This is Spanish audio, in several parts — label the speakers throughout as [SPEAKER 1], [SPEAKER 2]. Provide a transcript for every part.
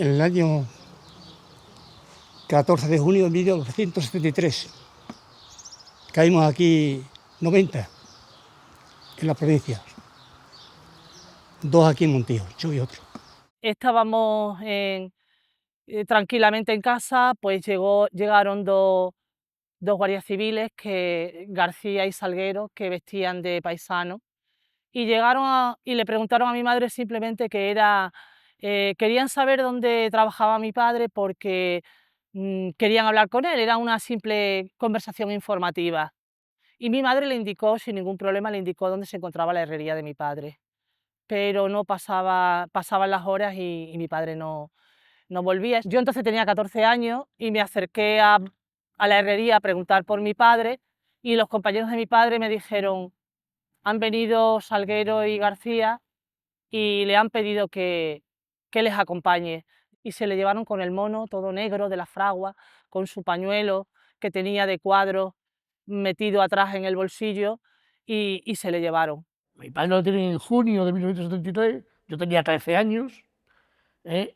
[SPEAKER 1] En el año 14 de junio de 1973. Caímos aquí 90 en la provincia, 2 aquí en Montijo, yo y otro.
[SPEAKER 2] Estábamos tranquilamente en casa, pues llegaron dos guardias civiles, García y Salguero, que vestían de paisano, y y le preguntaron a mi madre simplemente querían saber dónde trabajaba mi padre porque querían hablar con él, era una simple conversación informativa. Y mi madre le indicó, sin ningún problema, le indicó dónde se encontraba la herrería de mi padre, pero no pasaban las horas y mi padre no volvía. Yo entonces tenía 14 años y me acerqué a la herrería a preguntar por mi padre, y los compañeros de mi padre me dijeron: han venido Salguero y García y le han pedido que les acompañe. Y se le llevaron con el mono todo negro de la fragua, con su pañuelo que tenía de cuadros metido atrás en el bolsillo, y se le llevaron.
[SPEAKER 3] Mi padre lo tiene en junio de 1973, yo tenía 13 años,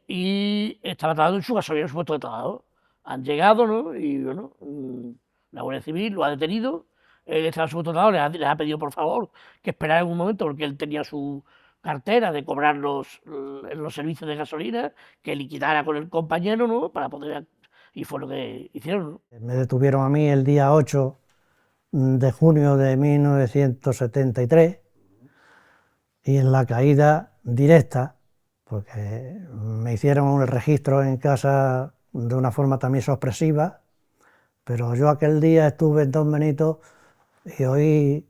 [SPEAKER 3] y estaba trabajando en su gasolina, en su puesto de trabajo. Han llegado, ¿no? Y bueno, la Guardia Civil lo ha detenido, él estaba en su puesto de trabajo, les ha pedido por favor que esperara un momento porque él tenía su cartera de cobrar los servicios de gasolina, que liquidara con el compañero, ¿no? Para poder... Y fue lo que hicieron, ¿no?
[SPEAKER 4] Me detuvieron a mí el día 8 de junio de 1973 y en la caída directa, porque me hicieron el registro en casa de una forma también sorpresiva, pero yo aquel día estuve en Don Benito y oí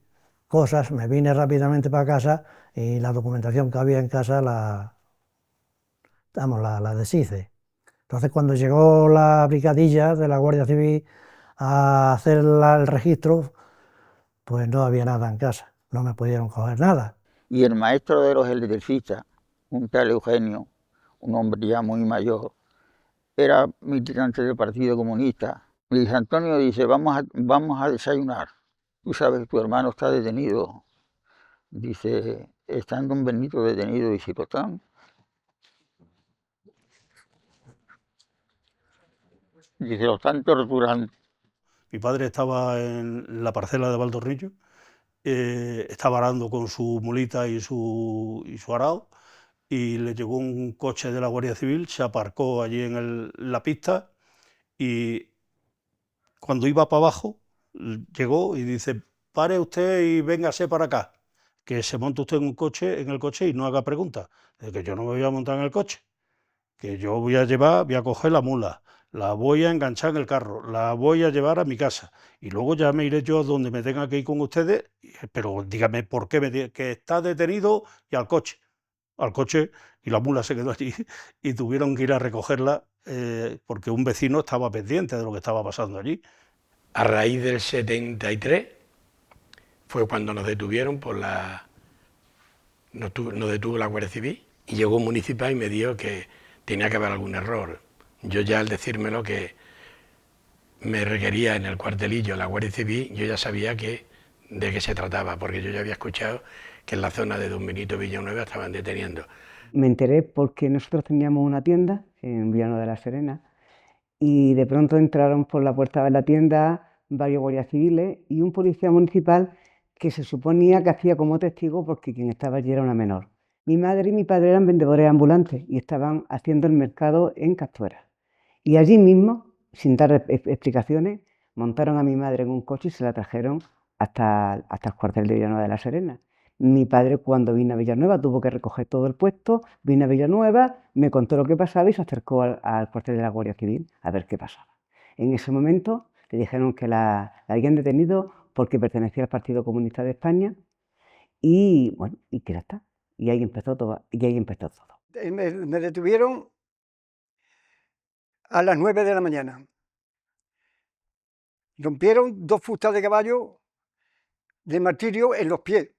[SPEAKER 4] cosas, me vine rápidamente para casa y la documentación que había en casa la deshice. Entonces cuando llegó la brigadilla de la Guardia Civil a hacer el registro, pues no había nada en casa, no me pudieron coger nada.
[SPEAKER 5] Y el maestro de los electricistas, un tal Eugenio, un hombre ya muy mayor, era militante del Partido Comunista. Luis Antonio dice: vamos a desayunar. Tú sabes, tu hermano está detenido. Dice: ¿está en Don Benito detenido? Dice: ¿lo están? Dice: lo están torturando.
[SPEAKER 6] Mi padre estaba en la parcela de Valdorrillo, estaba arando con su mulita y su arao, y le llegó un coche de la Guardia Civil, se aparcó allí en la pista, y cuando iba para abajo, llegó y dice: pare usted y véngase para acá, que se monte usted en el coche y no haga preguntas. De que yo no me voy a montar en el coche, que yo voy a coger la mula, la voy a enganchar en el carro, la voy a llevar a mi casa y luego ya me iré yo a donde me tenga que ir con ustedes, pero dígame por qué que está detenido, y al coche, y la mula se quedó allí y tuvieron que ir a recogerla porque un vecino estaba pendiente de lo que estaba pasando allí.
[SPEAKER 7] A raíz del 73 fue cuando nos detuvieron nos detuvo la Guardia Civil y llegó un municipal y me dijo que tenía que haber algún error. Yo ya al decírmelo que me requería en el cuartelillo la Guardia Civil, yo ya sabía de qué se trataba, porque yo ya había escuchado que en la zona de Don Benito Villanueva estaban deteniendo.
[SPEAKER 8] Me enteré porque nosotros teníamos una tienda en Villanueva de la Serena y de pronto entraron por la puerta de la tienda varios guardias civiles y un policía municipal que se suponía que hacía como testigo porque quien estaba allí era una menor. Mi madre y mi padre eran vendedores ambulantes y estaban haciendo el mercado en Castuera. Y allí mismo, sin dar explicaciones, montaron a mi madre en un coche y se la trajeron hasta el cuartel de Villanueva de la Serena. Mi padre, cuando vino a Villanueva, tuvo que recoger todo el puesto, vino a Villanueva, me contó lo que pasaba y se acercó al cuartel de la Guardia Civil a ver qué pasaba. En ese momento le dijeron que la habían detenido porque pertenecía al Partido Comunista de España y bueno, y que ya está. Y ahí empezó todo.
[SPEAKER 1] Me detuvieron a las 9 de la mañana. Rompieron 2 fustas de caballo de martirio en los pies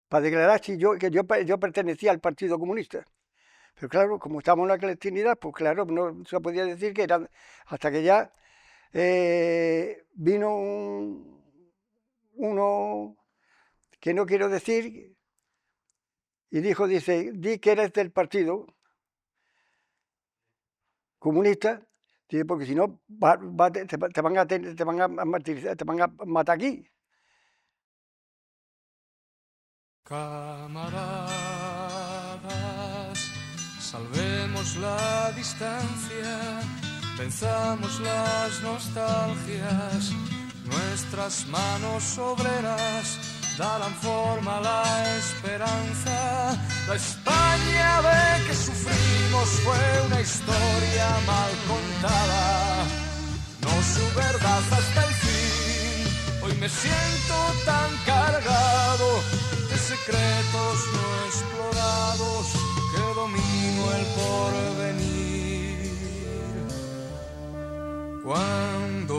[SPEAKER 1] para declarar que yo pertenecía al Partido Comunista. Pero claro, como estábamos en la clandestinidad, pues claro, no se podía decir que eran, hasta que ya vino uno que no quiero decir y dice: di que eres del partido. comunista, dice, porque si no te van a martirizar, te van a matar aquí.
[SPEAKER 9] Camaradas, salvemos la distancia, venzamos las nostalgias, nuestras manos obreras darán forma a la esperanza. La España de que sufrimos fue una historia mal contada, no su verdad hasta el fin. Hoy me siento tan cargado de secretos no explorados que domino el porvenir. Cuando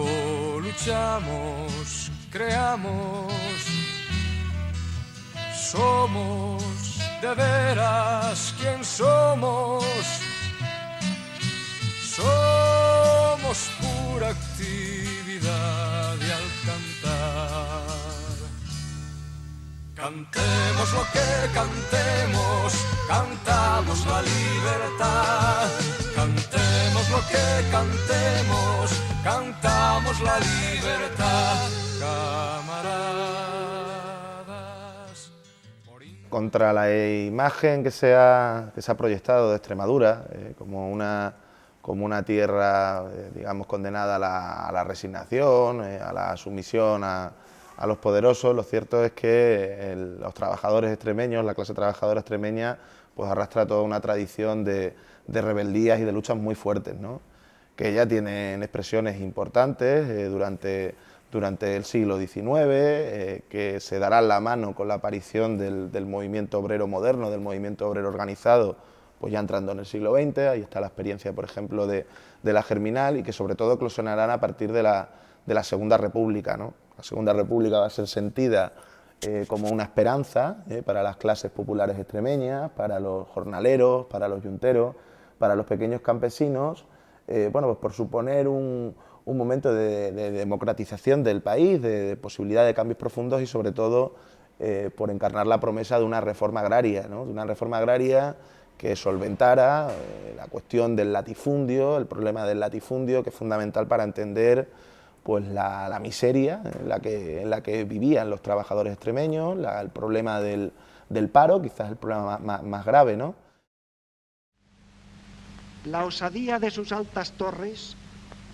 [SPEAKER 9] luchamos, creamos, somos de veras quien somos. Somos pura actividad y al cantar, cantemos lo que cantemos, cantamos la libertad. Cantemos lo que cantemos, cantamos la libertad. Camaradas.
[SPEAKER 10] Contra la imagen que se ha proyectado de Extremadura como una tierra, digamos, condenada a la resignación, a la sumisión a los poderosos, lo cierto es que los trabajadores extremeños, la clase trabajadora extremeña, pues arrastra toda una tradición de rebeldías y de luchas muy fuertes, ¿no? Que ya tienen expresiones importantes durante el siglo XIX, que se darán la mano con la aparición del movimiento obrero moderno, del movimiento obrero organizado, pues ya entrando en el siglo XX. Ahí está la experiencia, por ejemplo, de la Germinal, y que sobre todo eclosionarán a partir de la Segunda República, ¿no? La Segunda República va a ser sentida como una esperanza para las clases populares extremeñas, para los jornaleros, para los yunteros, para los pequeños campesinos, bueno, pues por suponer un momento de democratización del país, de posibilidad de cambios profundos y sobre todo por encarnar la promesa de una reforma agraria, ¿no? De una reforma agraria que solventara la cuestión del latifundio, el problema del latifundio, que es fundamental para entender pues la miseria en la que vivían los trabajadores extremeños, el problema del paro, quizás el problema más grave, ¿no?
[SPEAKER 11] La osadía de sus altas torres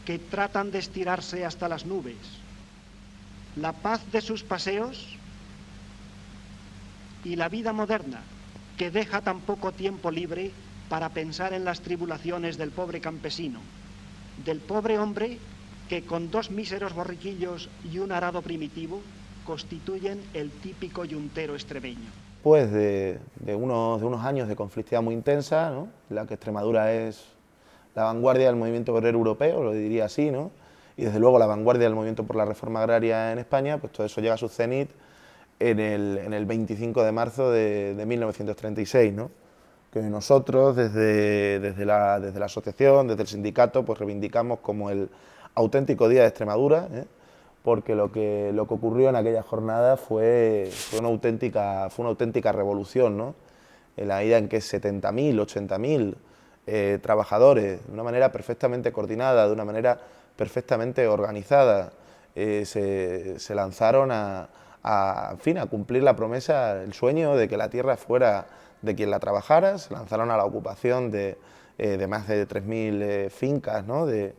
[SPEAKER 11] que tratan de estirarse hasta las nubes, la paz de sus paseos y la vida moderna que deja tan poco tiempo libre para pensar en las tribulaciones del pobre campesino, del pobre hombre que con 2 míseros borriquillos y un arado primitivo constituyen el típico yuntero extremeño.
[SPEAKER 10] Pues de unos años de conflictividad muy intensa, ¿no? La que Extremadura es la vanguardia del movimiento obrero europeo, lo diría así, ¿no? Y desde luego la vanguardia del movimiento por la reforma agraria en España, pues todo eso llega a su cenit en el 25 de marzo de 1936, ¿no? Que nosotros desde la asociación, desde el sindicato, pues reivindicamos como el auténtico Día de Extremadura, porque lo que ocurrió en aquella jornada fue una auténtica revolución, ¿no? En la medida en que 70.000, 80.000 trabajadores, de una manera perfectamente coordinada, de una manera perfectamente organizada, se lanzaron en fin, a cumplir la promesa, el sueño de que la tierra fuera de quien la trabajara. Se lanzaron a la ocupación de más de 3.000 fincas, ¿no? de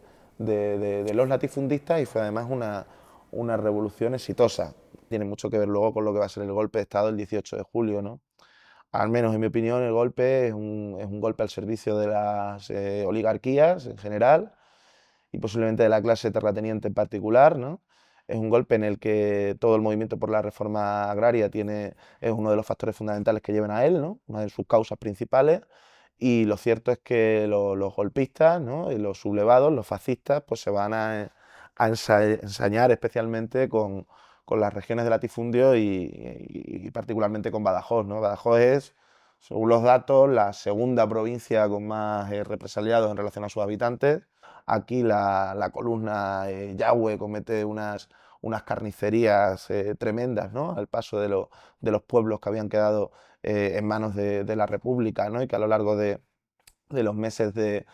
[SPEAKER 10] los latifundistas, y fue además una revolución exitosa. Tiene mucho que ver luego con lo que va a ser el golpe de Estado el 18 de julio, ¿no? Al menos en mi opinión el golpe es un golpe al servicio de las oligarquías en general y posiblemente de la clase terrateniente en particular, ¿no? Es un golpe en el que todo el movimiento por la reforma agraria es uno de los factores fundamentales que llevan a él, ¿no? Una de sus causas principales. Y lo cierto es que los golpistas, ¿no? Y los sublevados, los fascistas, pues se van a ensañar especialmente con las regiones de latifundio y particularmente con Badajoz, ¿no? Badajoz es, según los datos, la segunda provincia con más represaliados en relación a sus habitantes. Aquí la columna Yahweh comete unas carnicerías tremendas, ¿no? Al paso de los pueblos que habían quedado en manos de la República, ¿no? Y que a lo largo de los meses de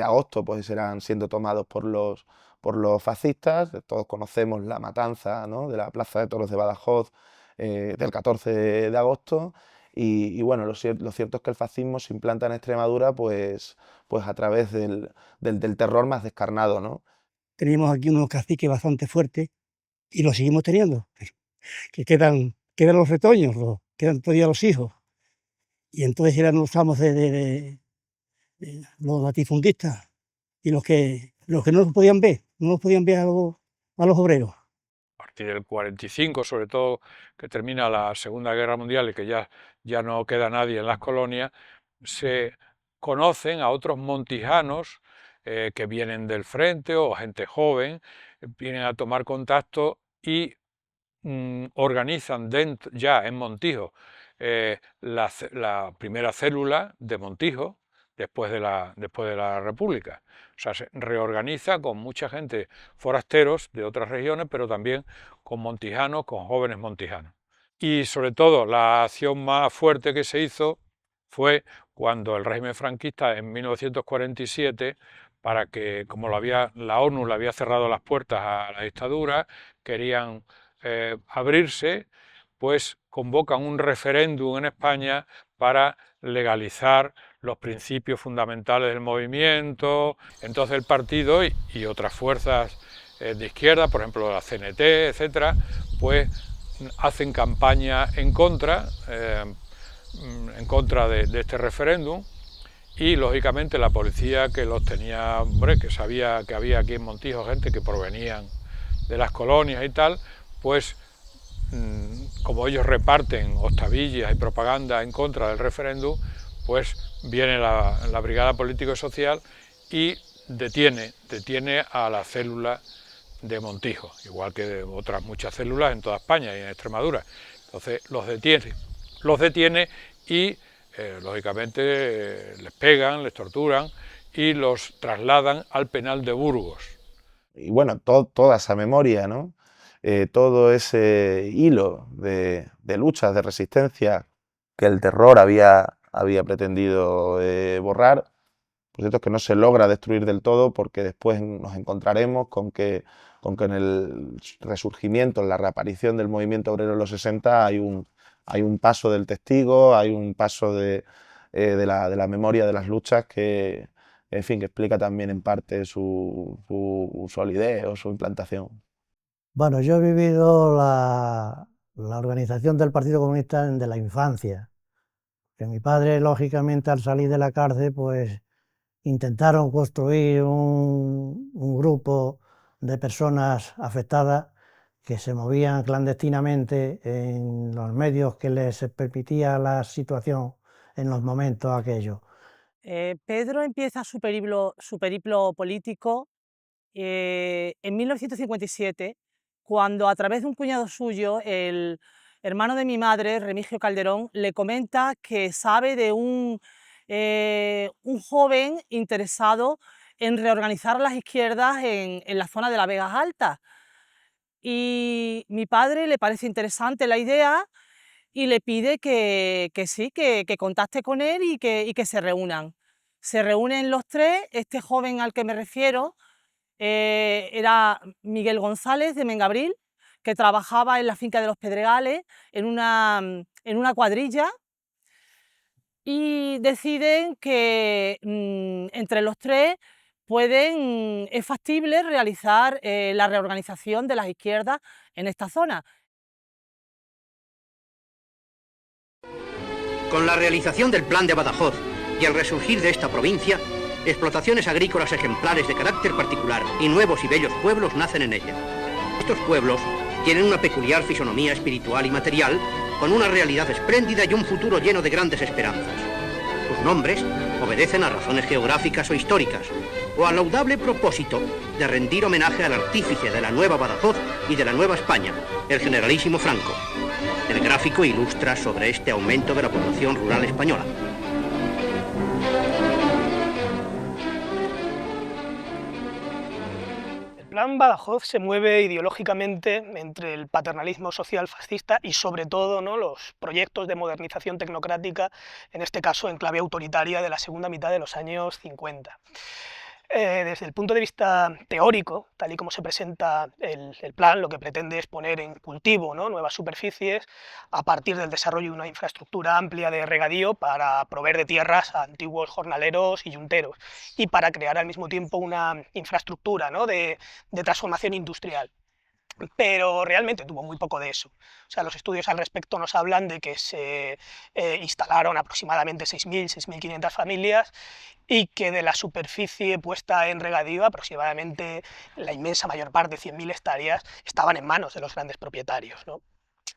[SPEAKER 10] agosto pues eran siendo tomados por los fascistas. Todos conocemos la matanza, ¿no?, de la Plaza de Toros de Badajoz del 14 de agosto. Y bueno, lo cierto es que el fascismo se implanta en Extremadura pues a través del terror más descarnado, ¿no?
[SPEAKER 12] Teníamos aquí unos caciques bastante fuertes y los seguimos teniendo, que quedan los retoños, quedan todavía los hijos. Y entonces eran los amos de los latifundistas y los que no los podían ver, a los obreros.
[SPEAKER 13] A partir del 45, sobre todo que termina la Segunda Guerra Mundial y que ya no queda nadie en las colonias, se conocen a otros montijanos que vienen del frente o gente joven, vienen a tomar contacto y organizan ya en Montijo la primera célula de Montijo después de la República. O sea, se reorganiza con mucha gente, forasteros de otras regiones, pero también con montijanos, con jóvenes montijanos. Y sobre todo la acción más fuerte que se hizo fue cuando el régimen franquista en 1947, para que, como la ONU le había cerrado las puertas a la dictadura, querían abrirse, pues convocan un referéndum en España para legalizar los principios fundamentales del movimiento. Entonces el partido y otras fuerzas de izquierda, por ejemplo la CNT, etcétera, pues hacen campaña en contra de este referéndum, y lógicamente la policía, que los tenía, que sabía que había aquí en Montijo gente que provenían de las colonias y tal, pues como ellos reparten octavillas y propaganda en contra del referéndum, pues viene la Brigada Político y Social y detiene a la célula de Montijo, igual que de otras muchas células en toda España y en Extremadura. Entonces los detiene y lógicamente les pegan, les torturan y los trasladan al penal de Burgos.
[SPEAKER 10] Y bueno, toda esa memoria, ¿no?, todo ese hilo de luchas, de resistencia que el terror había pretendido borrar, por cierto es que no se logra destruir del todo, porque después nos encontraremos con que en el resurgimiento, en la reaparición del movimiento obrero en los 60 hay un paso del testigo, hay un paso de la memoria de las luchas que, en fin, que explica también en parte su solidez o su implantación.
[SPEAKER 4] Bueno, yo he vivido la organización del Partido Comunista desde la infancia. Que mi padre, lógicamente, al salir de la cárcel, pues intentaron construir un grupo de personas afectadas que se movían clandestinamente en los medios que les permitía la situación en los momentos aquellos.
[SPEAKER 2] Pedro empieza su periplo político en 1957, cuando a través de un cuñado suyo, el hermano de mi madre, Remigio Calderón, le comenta que sabe de un joven interesado en reorganizar las izquierdas en la zona de las Vegas Altas. Y mi padre le parece interesante la idea y le pide que contacte con él y que se reúnan. Se reúnen los tres. Este joven al que me refiero era Miguel González de Mengabril, que trabajaba en la finca de los Pedregales en una cuadrilla, y deciden que entre los tres es factible realizar la reorganización de las izquierdas en esta zona.
[SPEAKER 14] Con la realización del Plan de Badajoz y el resurgir de esta provincia, explotaciones agrícolas ejemplares de carácter particular y nuevos y bellos pueblos nacen en ella. Estos pueblos tienen una peculiar fisonomía espiritual y material, con una realidad espléndida y un futuro lleno de grandes esperanzas. Sus nombres obedecen a razones geográficas o históricas, o al laudable propósito de rendir homenaje al artífice de la nueva Badajoz y de la nueva España, el generalísimo Franco. El gráfico ilustra sobre este aumento de la población rural española.
[SPEAKER 3] El
[SPEAKER 15] Plan Badajoz se mueve ideológicamente entre el paternalismo social fascista y sobre todo, ¿no?, los proyectos de modernización tecnocrática, en este caso en clave autoritaria de la segunda mitad de los años 50. Desde el punto de vista teórico, tal y como se presenta el plan, lo que pretende es poner en cultivo, ¿no?, nuevas superficies a partir del desarrollo de una infraestructura amplia de regadío para proveer de tierras a antiguos jornaleros y yunteros y para crear al mismo tiempo una infraestructura, ¿no?, de transformación industrial. Pero realmente tuvo muy poco de eso. O sea, los estudios al respecto nos hablan de que se instalaron aproximadamente 6.000, 6.500 familias y que de la superficie puesta en regadío, aproximadamente la inmensa mayor parte, 100.000 hectáreas, estaban en manos de los grandes propietarios, ¿no?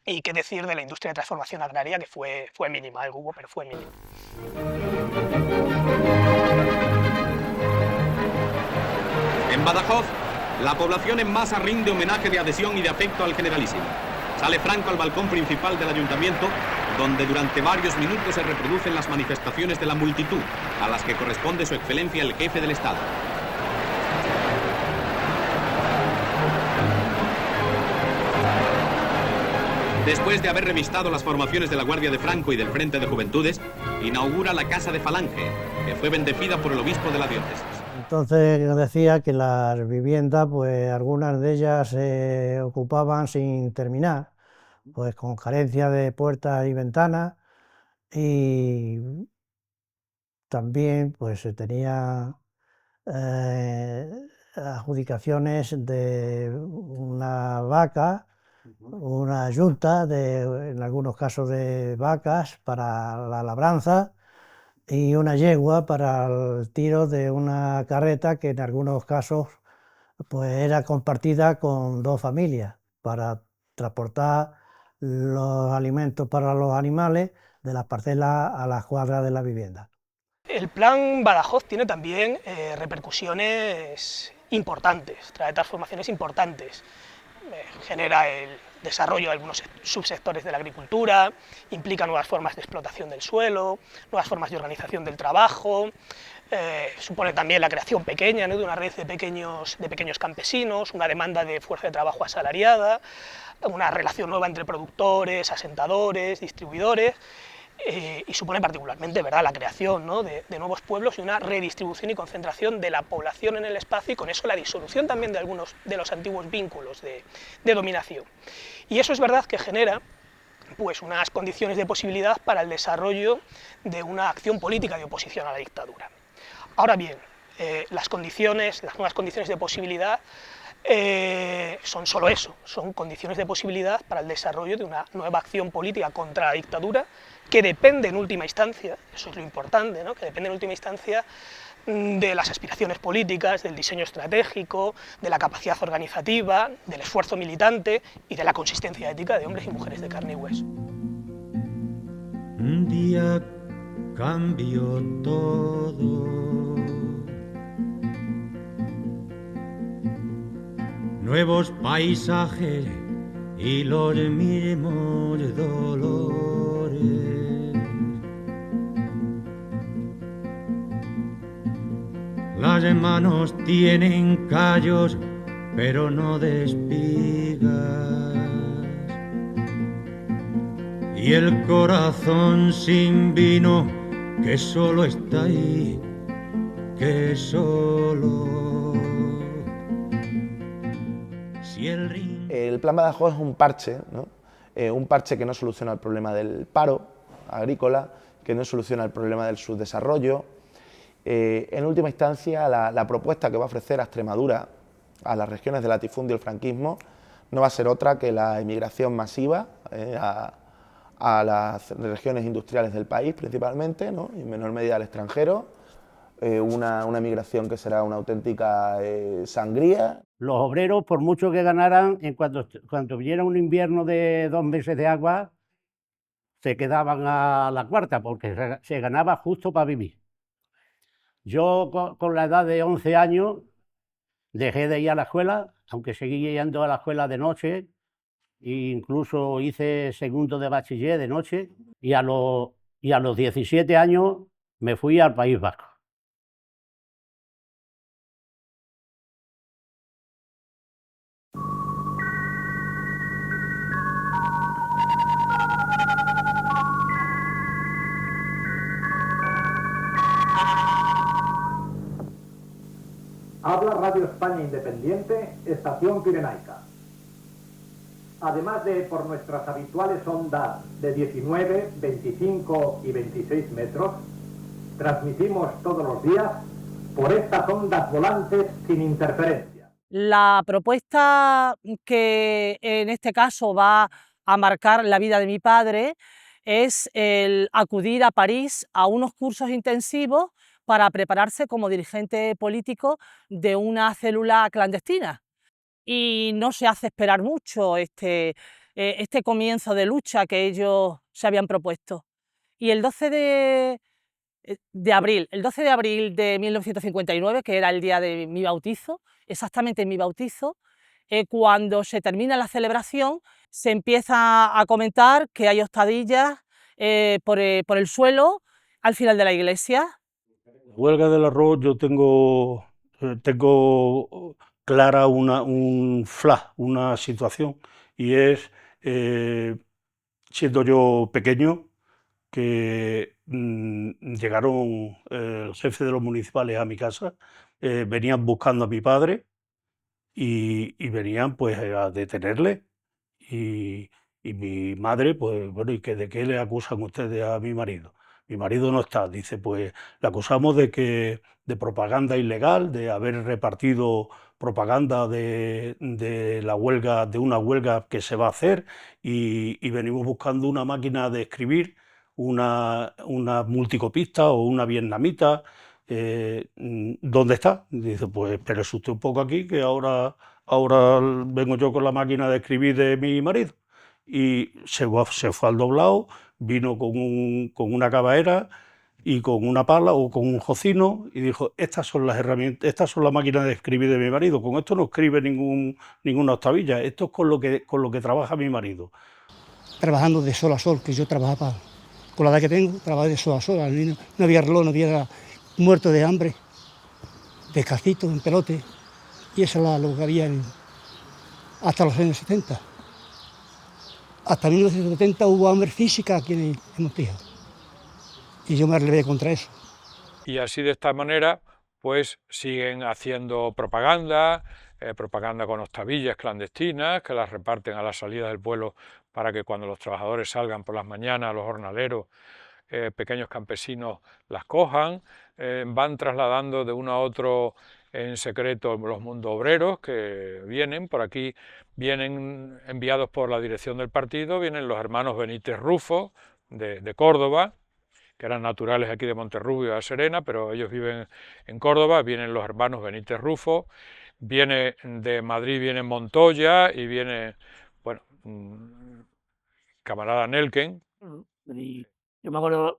[SPEAKER 15] Y qué decir de la industria de transformación agraria, que fue mínima, algo hubo, pero fue mínima.
[SPEAKER 16] En Badajoz, la población en masa rinde homenaje de adhesión y de afecto al generalísimo. Sale Franco al balcón principal del ayuntamiento, donde durante varios minutos se reproducen las manifestaciones de la multitud, a las que corresponde su excelencia el jefe del Estado. Después de haber revistado las formaciones de la Guardia de Franco y del Frente de Juventudes, inaugura la Casa de Falange, que fue bendecida por el obispo de la diócesis.
[SPEAKER 4] Entonces decía que las viviendas, pues algunas de ellas se ocupaban sin terminar, pues con carencia de puertas y ventanas, y también pues se tenía adjudicaciones de una vaca, una yunta, en algunos casos de vacas para la labranza, y una yegua para el tiro de una carreta que en algunos casos pues era compartida con dos familias para transportar los alimentos para los animales de las parcelas a las cuadras de la vivienda.
[SPEAKER 15] El plan Badajoz tiene también repercusiones importantes, trae transformaciones importantes. Genera el desarrollo de algunos subsectores de la agricultura, implica nuevas formas de explotación del suelo, nuevas formas de organización del trabajo, supone también la creación pequeña, ¿no?, de una red de pequeños campesinos, una demanda de fuerza de trabajo asalariada, una relación nueva entre productores, asentadores, distribuidores, y supone particularmente, ¿verdad?, la creación, ¿no?, de nuevos pueblos y una redistribución y concentración de la población en el espacio y con eso la disolución también de algunos de los antiguos vínculos de dominación. Y eso es verdad que genera pues unas condiciones de posibilidad para el desarrollo de una acción política de oposición a la dictadura. Ahora bien, las nuevas condiciones de posibilidad son solo eso, son condiciones de posibilidad para el desarrollo de una nueva acción política contra la dictadura que depende en última instancia, eso es lo importante, ¿no?, que depende en última instancia de las aspiraciones políticas, del diseño estratégico, de la capacidad organizativa, del esfuerzo militante y de la consistencia ética de hombres y mujeres de carne y hueso.
[SPEAKER 17] Un día cambió todo. Nuevos paisajes y los mismos dolores. Las manos tienen callos, pero no de espigas. Y el corazón sin vino, que solo está ahí, que solo. Si
[SPEAKER 10] el Plan Badajoz es un parche, ¿no? Un parche que no soluciona el problema del paro agrícola, que no soluciona el problema del subdesarrollo. En última instancia, la propuesta que va a ofrecer a Extremadura, a las regiones del latifundio del franquismo, no va a ser otra que la emigración masiva a las regiones industriales del país principalmente, ¿no?, y en menor medida al extranjero, una migración que será una auténtica sangría.
[SPEAKER 18] Los obreros, por mucho que ganaran, cuando viniera un invierno de 2 meses de agua, se quedaban a la cuarta, porque se ganaba justo para vivir. Yo, con la edad de 11 años, dejé de ir a la escuela, aunque seguí yendo a la escuela de noche, e incluso hice segundo de bachiller de noche, y a los 17 años me fui al País Vasco.
[SPEAKER 19] Radio España Independiente, Estación Pirenaica. Además de por nuestras habituales ondas de 19, 25 y 26 metros, transmitimos todos los días por estas ondas volantes sin interferencia.
[SPEAKER 2] La propuesta que en este caso va a marcar la vida de mi padre es el acudir a París a unos cursos intensivos para prepararse como dirigente político de una célula clandestina. Y no se hace esperar mucho este comienzo de lucha que ellos se habían propuesto. Y el 12 de abril de 1959, que era el día de mi bautizo, exactamente mi bautizo, cuando se termina la celebración, se empieza a comentar que hay hostadillas por el suelo al final de la iglesia.
[SPEAKER 6] Huelga del arroz, yo tengo clara una situación, y es, siendo yo pequeño, que llegaron el jefe de los municipales a mi casa, venían buscando a mi padre y venían pues a detenerle, y mi madre, pues bueno, ¿y de qué le acusan ustedes a mi marido? Mi marido no está, dice, pues le acusamos de propaganda ilegal, de haber repartido propaganda de la huelga, de una huelga que se va a hacer, y venimos buscando una máquina de escribir, una multicopista o una vietnamita. ¿Dónde está? Dice, pues espérese usted un poco aquí, que ahora vengo yo con la máquina de escribir de mi marido. Y se fue al doblado, vino con una cavaera y con una pala o con un jocino, y dijo, estas son las herramientas, estas son las máquinas de escribir de mi marido, con esto no escribe ninguna octavilla, esto es con lo que trabaja mi marido.
[SPEAKER 12] Trabajando de sol a sol, que yo trabajaba, con la edad que tengo, trabajaba de sol a sol, no había reloj, no había muerto de hambre, descalcito, en pelote, y eso es lo que había hasta los años 70. Hasta 1970 hubo hambre física aquí en Montijo, y yo me rebelé contra eso.
[SPEAKER 13] Y así, de esta manera, pues siguen haciendo propaganda con octavillas clandestinas, que las reparten a la salida del pueblo para que cuando los trabajadores salgan por las mañanas, los jornaleros, pequeños campesinos las cojan. Van trasladando de uno a otro en secreto los mundos obreros que vienen por aquí, vienen enviados por la dirección del partido, vienen los hermanos Benítez Rufo de Córdoba, que eran naturales aquí de Monterrubio de La Serena, pero ellos viven en Córdoba. Vienen los hermanos Benítez Rufo, viene de Madrid, viene Montoya, y viene, bueno, camarada Nelken.
[SPEAKER 3] Yo me acuerdo,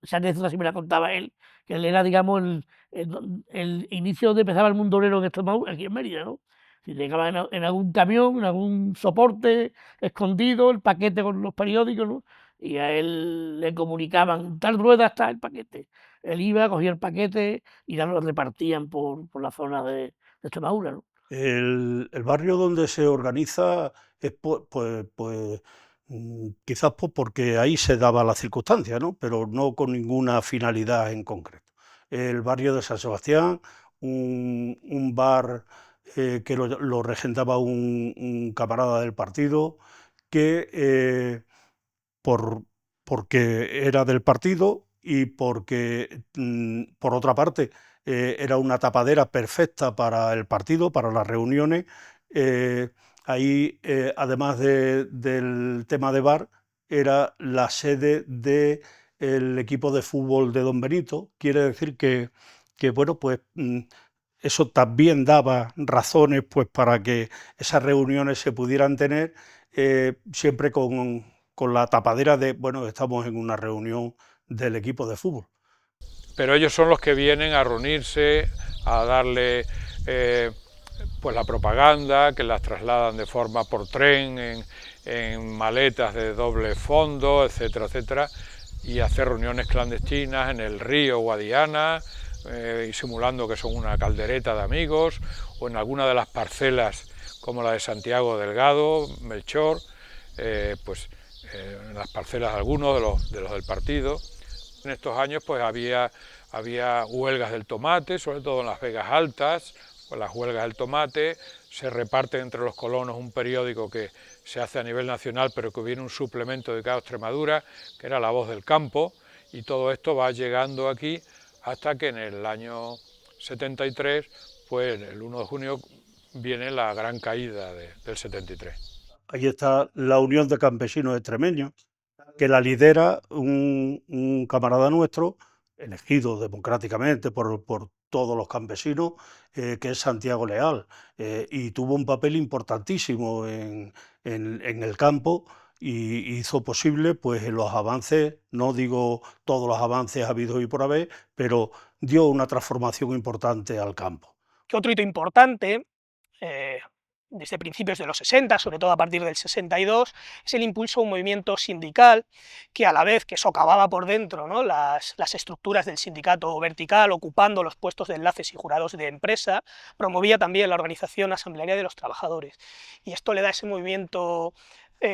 [SPEAKER 3] esa anécdota sí me la contaba él, que él era, digamos, el inicio donde empezaba el mundo obrero en Extremadura, aquí en Mérida, ¿no? Si llegaba en algún camión, en algún soporte escondido, el paquete con los periódicos, ¿no? Y a él le comunicaban, tal rueda está el paquete. Él iba, cogía el paquete y ya lo repartían por la zona de Extremadura, ¿no?
[SPEAKER 6] El barrio donde se organiza es quizás porque ahí se daba la circunstancia, ¿no? Pero no con ninguna finalidad en concreto. El barrio de San Sebastián, un bar que lo regentaba un camarada del partido, que porque era del partido y porque, por otra parte, era una tapadera perfecta para el partido, para las reuniones. Ahí, además del tema de bar, era la sede del equipo de fútbol de Don Benito. Quiere decir que bueno, pues eso también daba razones pues para que esas reuniones se pudieran tener, siempre con la tapadera de, bueno, estamos en una reunión del equipo de fútbol.
[SPEAKER 13] Pero ellos son los que vienen a reunirse, a darle pues la propaganda, que las trasladan de forma por tren, en maletas de doble fondo, etcétera, etcétera, y hacer reuniones clandestinas en el río Guadiana, y simulando que son una caldereta de amigos, o en alguna de las parcelas como la de Santiago Delgado, Melchor, pues en las parcelas de algunos de los del partido. En estos años pues había huelgas del tomate, sobre todo en las Vegas Altas, las huelgas del tomate, se reparte entre los colonos un periódico que se hace a nivel nacional, pero que hubiera un suplemento dedicado a Extremadura, que era La Voz del Campo, y todo esto va llegando aquí hasta que en el año 73, pues el 1 de junio viene la gran caída del 73.
[SPEAKER 6] Ahí está la Unión de Campesinos Extremeños, que la lidera un camarada nuestro, elegido democráticamente por todos los campesinos, que es Santiago Leal, y tuvo un papel importantísimo en el campo y hizo posible pues los avances, no digo todos los avances habidos y por haber, pero dio una transformación importante al campo.
[SPEAKER 15] Que otro hito importante, desde principios de los 60, sobre todo a partir del 62, es el impulso a un movimiento sindical que, a la vez que socavaba por dentro, ¿no?, las estructuras del sindicato vertical, ocupando los puestos de enlaces y jurados de empresa, promovía también la organización asamblearia de los trabajadores. Y esto le da a ese movimiento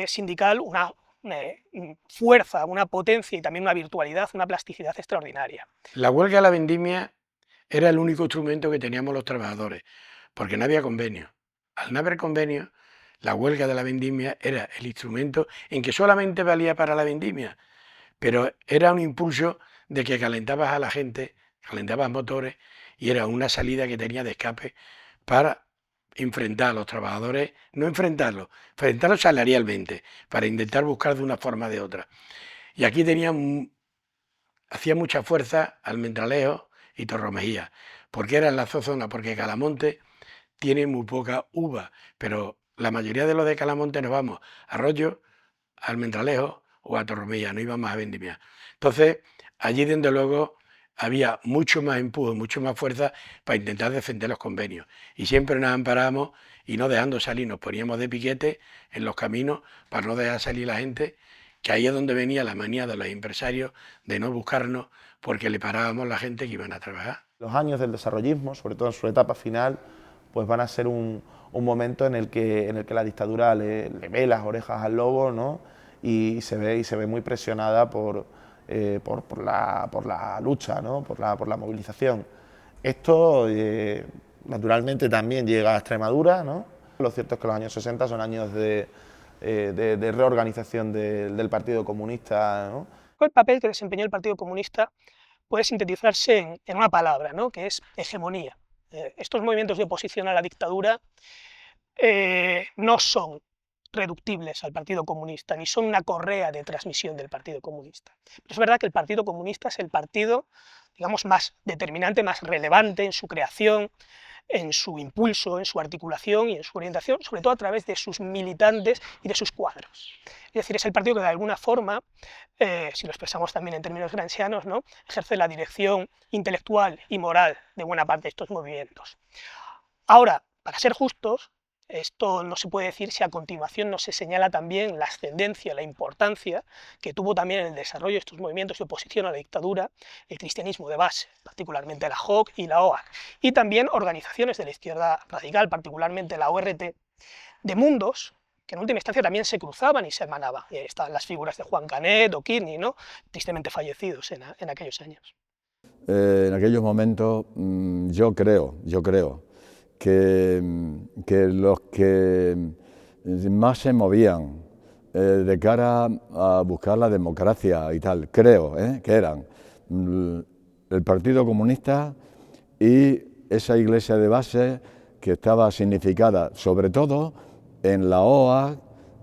[SPEAKER 15] sindical una fuerza, una potencia y también una virtualidad, una plasticidad extraordinaria.
[SPEAKER 7] La huelga de la vendimia era el único instrumento que teníamos los trabajadores, porque no había convenio. Al no haber convenio, la huelga de la vendimia era el instrumento en que solamente valía para la vendimia, pero era un impulso de que calentabas a la gente, calentabas motores, y era una salida que tenía de escape para enfrentar a los trabajadores, no enfrentarlos salarialmente, para intentar buscar de una forma o de otra. Y aquí hacía mucha fuerza Almendralejo y Torromejía, porque era en la zona, porque Calamonte tiene muy poca uva, pero la mayoría de los de Calamonte nos vamos a Rollo, a Almendralejo o a Torromejía, no íbamos a vendimiar. Entonces, allí desde luego había mucho más empuje, mucho más fuerza para intentar defender los convenios. Y siempre nos amparamos y no dejando salir, nos poníamos de piquete en los caminos para no dejar salir la gente, que ahí es donde venía la manía de los empresarios de no buscarnos porque le parábamos la gente que iban a trabajar.
[SPEAKER 10] Los años del desarrollismo, sobre todo en su etapa final, pues van a ser un momento en el que la dictadura le ve las orejas al lobo, ¿no? y se ve muy presionada por la lucha, ¿no?, por la movilización. Esto naturalmente también llega a Extremadura, ¿no? Lo cierto es que los años 60 son años de reorganización del Partido Comunista, ¿no?
[SPEAKER 15] El papel que desempeñó el Partido Comunista puede sintetizarse en una palabra, ¿no?, que es hegemonía. Estos movimientos de oposición a la dictadura no son reductibles al Partido Comunista, ni son una correa de transmisión del Partido Comunista. Pero es verdad que el Partido Comunista es el partido, digamos, más determinante, más relevante en su creación, en su impulso, en su articulación y en su orientación, sobre todo a través de sus militantes y de sus cuadros. Es decir, es el partido que de alguna forma, si lo expresamos también en términos gramscianos, ¿no?, ejerce la dirección intelectual y moral de buena parte de estos movimientos. Ahora, para ser justos, esto no se puede decir si a continuación no se señala también la ascendencia, la importancia que tuvo también en el desarrollo de estos movimientos de oposición a la dictadura el cristianismo de base, particularmente la JOC y la OAC, y también organizaciones de la izquierda radical, particularmente la ORT, de mundos que en última instancia también se cruzaban y se hermanaban. Y ahí están las figuras de Juan Canet o Kearney, ¿no?, tristemente fallecidos en aquellos años.
[SPEAKER 20] En aquellos momentos yo creo que los que más se movían de cara a buscar la democracia y tal, creo que eran el Partido Comunista y esa iglesia de base que estaba significada sobre todo en la OAC,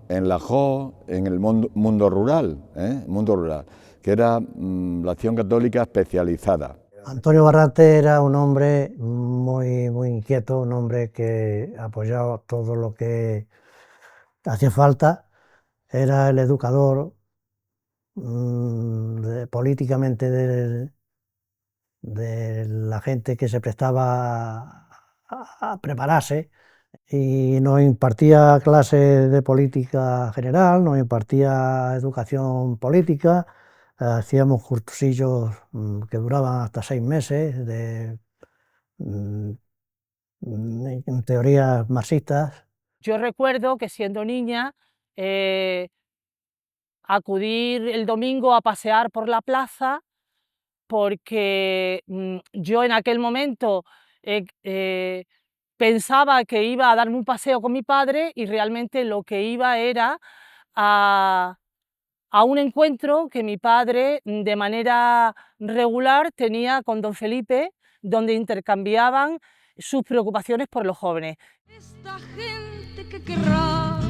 [SPEAKER 20] en la JO, en el mundo rural, que era la acción católica especializada.
[SPEAKER 4] Antonio Barrate era un hombre muy inquieto, un hombre que apoyaba todo lo que hacía falta, era el educador políticamente de la gente que se prestaba a prepararse, y nos impartía clases de política general, nos impartía educación política. Hacíamos cursillos que duraban hasta 6 meses en teorías marxistas.
[SPEAKER 2] Yo recuerdo que siendo niña acudir el domingo a pasear por la plaza porque yo en aquel momento pensaba que iba a darme un paseo con mi padre y realmente lo que iba era a un encuentro que mi padre de manera regular tenía con don Felipe, donde intercambiaban sus preocupaciones por los jóvenes.
[SPEAKER 21] Esta gente que querrá,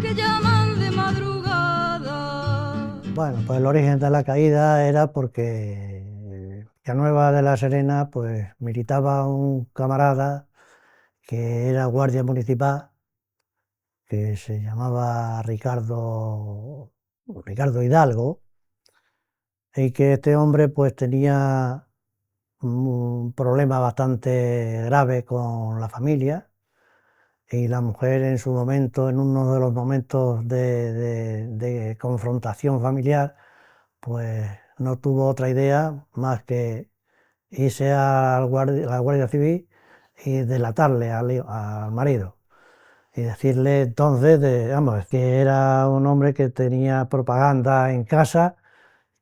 [SPEAKER 21] que llaman de madrugada.
[SPEAKER 4] Bueno, pues el origen de la caída era porque Villanueva de la Serena pues militaba un camarada que era guardia municipal, que se llamaba Ricardo Hidalgo, y que este hombre pues tenía un problema bastante grave con la familia, y la mujer en su momento, en uno de los momentos de confrontación familiar, pues no tuvo otra idea más que irse a la Guardia Civil y delatarle al marido. Y decirle entonces, vamos, que era un hombre que tenía propaganda en casa,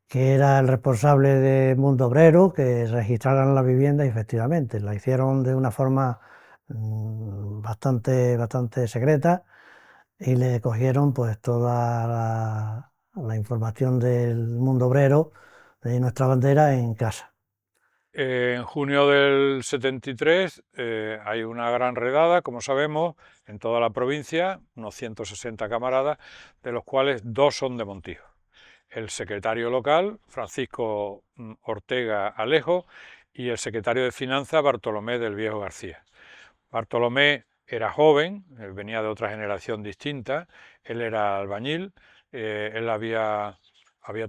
[SPEAKER 4] que era el responsable de Mundo Obrero, que registraran la vivienda, y efectivamente la hicieron de una forma bastante secreta, y le cogieron pues toda la información del Mundo Obrero, de nuestra bandera, en casa.
[SPEAKER 13] En junio del 73 hay una gran redada, como sabemos, en toda la provincia, unos 160 camaradas, de los cuales 2 son de Montijo. El secretario local, Francisco Ortega Alejo, y el secretario de Finanzas, Bartolomé del Viejo García. Bartolomé era joven, él venía de otra generación distinta, él era albañil, él había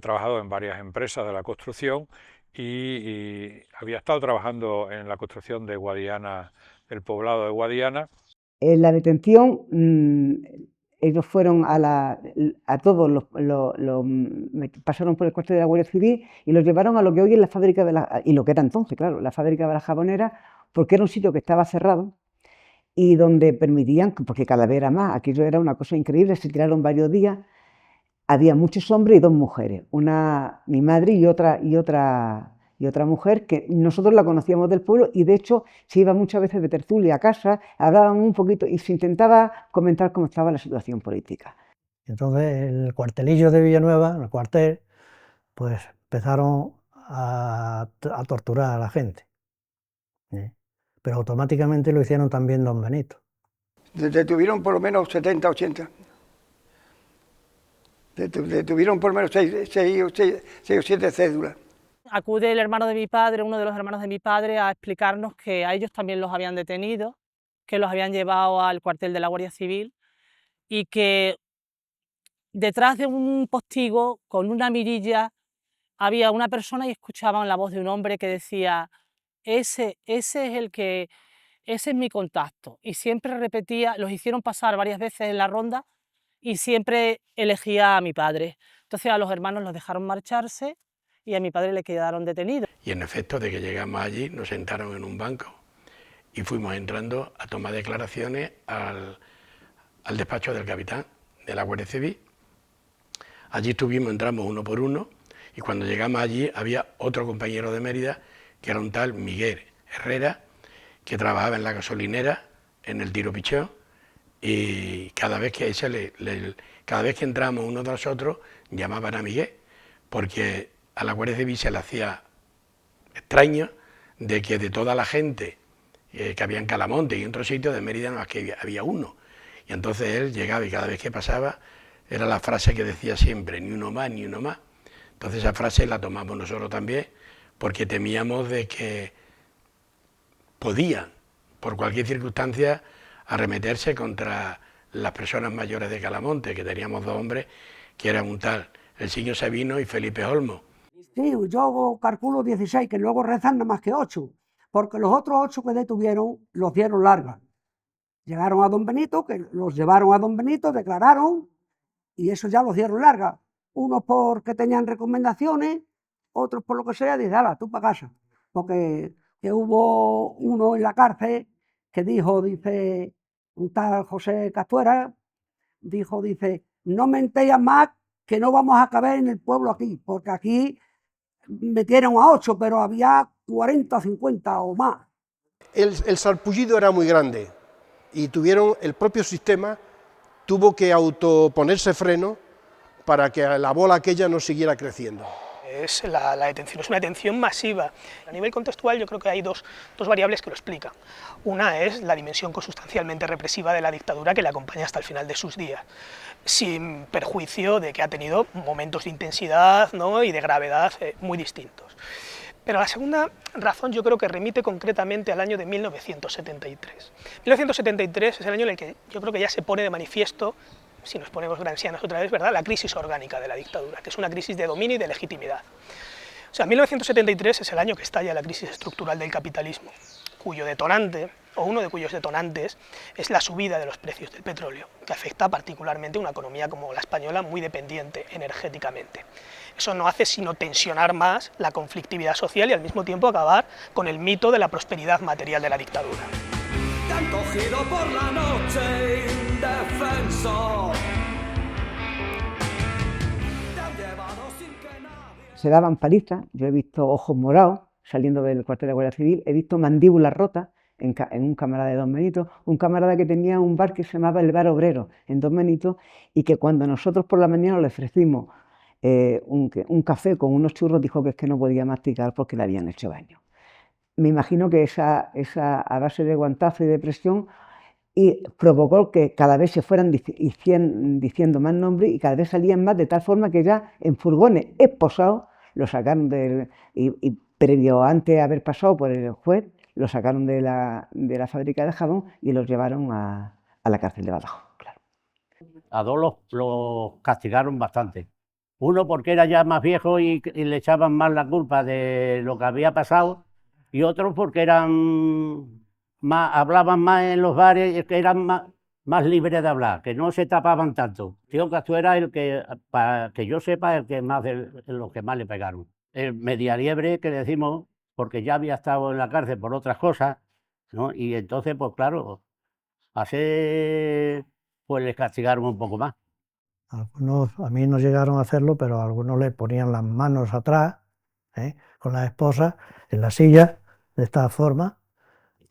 [SPEAKER 13] trabajado en varias empresas de la construcción y había estado trabajando en la construcción de Guadiana, del poblado de Guadiana.
[SPEAKER 8] En la detención, ellos fueron a todos pasaron por el cuartel de la Guardia Civil y los llevaron a lo que hoy es la fábrica y lo que era entonces, claro, la fábrica de la Jabonera, porque era un sitio que estaba cerrado y donde permitían, porque cada vez era más, aquello era una cosa increíble, se tiraron varios días, había muchos hombres y 2 mujeres, mi madre y otra mujer, que nosotros la conocíamos del pueblo, y de hecho se iba muchas veces de tertulia a casa, hablaban un poquito y se intentaba comentar cómo estaba la situación política.
[SPEAKER 4] Entonces, en el cuartelillo de Villanueva, en el cuartel, pues empezaron a torturar a la gente, pero automáticamente lo hicieron también don Benito.
[SPEAKER 1] Detuvieron por lo menos 70, 80. Detuvieron por lo menos 6 o 7 cédulas.
[SPEAKER 2] Acude el hermano de mi padre, uno de los hermanos de mi padre, a explicarnos que a ellos también los habían detenido, que los habían llevado al cuartel de la Guardia Civil y que detrás de un postigo, con una mirilla, había una persona y escuchaban la voz de un hombre que decía: ese es mi contacto. Y siempre repetía, los hicieron pasar varias veces en la ronda y siempre elegía a mi padre. Entonces a los hermanos los dejaron marcharse y a mi padre le quedaron detenidos.
[SPEAKER 7] Y en efecto, de que llegamos allí, nos sentaron en un banco y fuimos entrando a tomar declaraciones al despacho del capitán de la Guardia Civil. Allí entramos uno por uno, y cuando llegamos allí había otro compañero de Mérida, que era un tal Miguel Herrera, que trabajaba en la gasolinera, en el Tiro Pichón, y cada vez que entramos uno de nosotros, llamaban a Miguel, porque a la Guardia Civil se le hacía extraño de que de toda la gente que había en Calamonte y en otros sitios de Mérida, no más que había uno. Y entonces él llegaba y cada vez que pasaba era la frase que decía siempre: ni uno más, ni uno más. Entonces esa frase la tomamos nosotros también, porque temíamos de que podían, por cualquier circunstancia, arremeterse contra las personas mayores de Calamonte, que teníamos 2 hombres, que eran un tal el señor Sabino y Felipe Olmo.
[SPEAKER 22] Sí, yo calculo 16, que luego rezan nada más que 8, porque los otros 8 que detuvieron los dieron larga. Llegaron a don Benito, que los llevaron a don Benito, declararon, y eso ya los dieron larga. Unos porque tenían recomendaciones, otros por lo que sea, dice: ala, tú para casa. Porque que hubo uno en la cárcel que dijo, dice, un tal José Castuera, dice, no mentéis más, que no vamos a caber en el pueblo aquí, porque aquí metieron a 8, pero había 40, 50 o más.
[SPEAKER 5] El sarpullido era muy grande y el propio sistema tuvo que autoponerse freno para que la bola aquella no siguiera creciendo.
[SPEAKER 15] La detención es una detención masiva. A nivel contextual yo creo que hay dos variables que lo explican. Una es la dimensión consustancialmente represiva de la dictadura que le acompaña hasta el final de sus días, sin perjuicio de que ha tenido momentos de intensidad, ¿no?, y de gravedad muy distintos. Pero la segunda razón yo creo que remite concretamente al año de 1973. 1973 es el año en el que yo creo que ya se pone de manifiesto, si nos ponemos gramscianos otra vez, ¿verdad?, la crisis orgánica de la dictadura, que es una crisis de dominio y de legitimidad. O sea, 1973 es el año que estalla la crisis estructural del capitalismo, cuyo detonante, o uno de cuyos detonantes, es la subida de los precios del petróleo, que afecta particularmente a una economía como la española muy dependiente energéticamente. Eso no hace sino tensionar más la conflictividad social y al mismo tiempo acabar con el mito de la prosperidad material de la dictadura.
[SPEAKER 21] Te han cogido por la noche, indefenso. Te han llevado sin que nadie...
[SPEAKER 8] Se daban palizas, yo he visto ojos morados saliendo del cuartel de Guardia Civil, he visto mandíbulas rotas en un camarada de Don Benito, un camarada que tenía un bar que se llamaba el Bar Obrero en Don Benito, y que cuando nosotros por la mañana le ofrecimos un café con unos churros, dijo que es que no podía masticar porque le habían hecho daño. Me imagino que esa a base de guantazo y de presión provocó que cada vez se fueran diciendo más nombres y cada vez salían más, de tal forma que ya en furgones esposados lo sacaron y previo antes de haber pasado por el juez, lo sacaron de la fábrica de jabón y los llevaron a la cárcel de Badajoz. Claro.
[SPEAKER 18] A dos los castigaron bastante. Uno porque era ya más viejo y le echaban más la culpa de lo que había pasado, y otro porque hablaban más en los bares, que eran más libres de hablar, que no se tapaban tanto. Tío Castro era el que, para que yo sepa, el que más los que más le pegaron. El medialiebre que le decimos, porque ya había estado en la cárcel por otras cosas, ¿no? Y entonces, pues claro, pues les castigaron un poco más.
[SPEAKER 4] Algunos, a mí no llegaron a hacerlo, pero algunos le ponían las manos atrás, con las esposas, en la silla, de esta forma,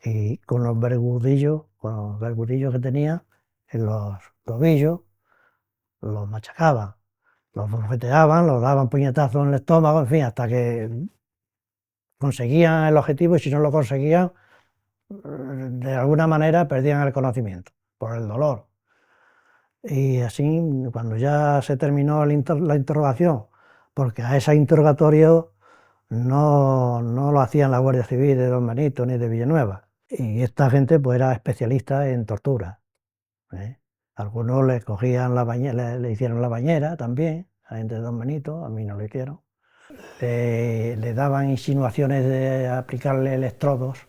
[SPEAKER 4] y con los vergudillos que tenía en los tobillos, los machacaban, los bofeteaban, los daban puñetazos en el estómago, en fin, hasta que conseguían el objetivo, y si no lo conseguían, de alguna manera perdían el conocimiento por el dolor. Y así, cuando ya se terminó la interrogación, porque a ese interrogatorio no lo hacían la Guardia Civil de Don Benito ni de Villanueva, y esta gente pues era especialista en tortura. Algunos le cogían la bañera, le hicieron la bañera también, a gente de Don Benito, a mí no lo hicieron. Le daban insinuaciones de aplicarle electrodos.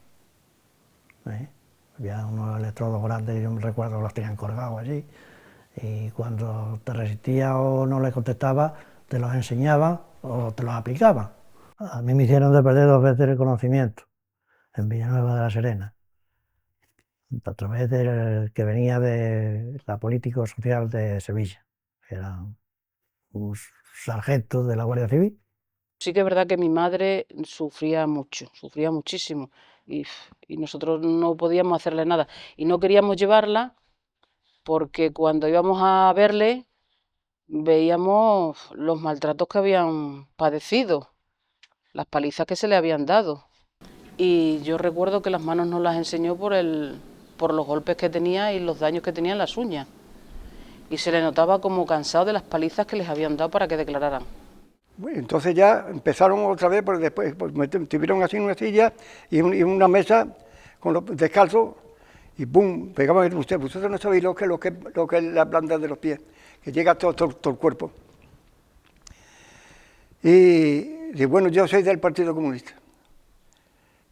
[SPEAKER 4] Había unos electrodos grandes, yo me recuerdo que los tenían colgados allí, y cuando te resistías o no le contestabas, te los enseñaban o te los aplicaban. A mí me hicieron de perder 2 veces el conocimiento, en Villanueva de la Serena, a través del que venía de la político social de Sevilla, que era un sargento de la Guardia Civil.
[SPEAKER 9] Sí que es verdad que mi madre sufría mucho, sufría muchísimo, y nosotros no podíamos hacerle nada, y no queríamos llevarla porque cuando íbamos a verle veíamos los maltratos que habían padecido, las palizas que se le habían dado. Y yo recuerdo que las manos nos las enseñó por los golpes que tenía y los daños que tenía en las uñas. Y se le notaba como cansado de las palizas que les habían dado para que declararan.
[SPEAKER 1] Bueno, entonces ya empezaron otra vez, porque después me tuvieron así en una silla y una mesa con los descalzos, y pum, pegaban. Vosotros no sabéis lo que es la planta de los pies, que llega todo el cuerpo. Y bueno, yo soy del Partido Comunista.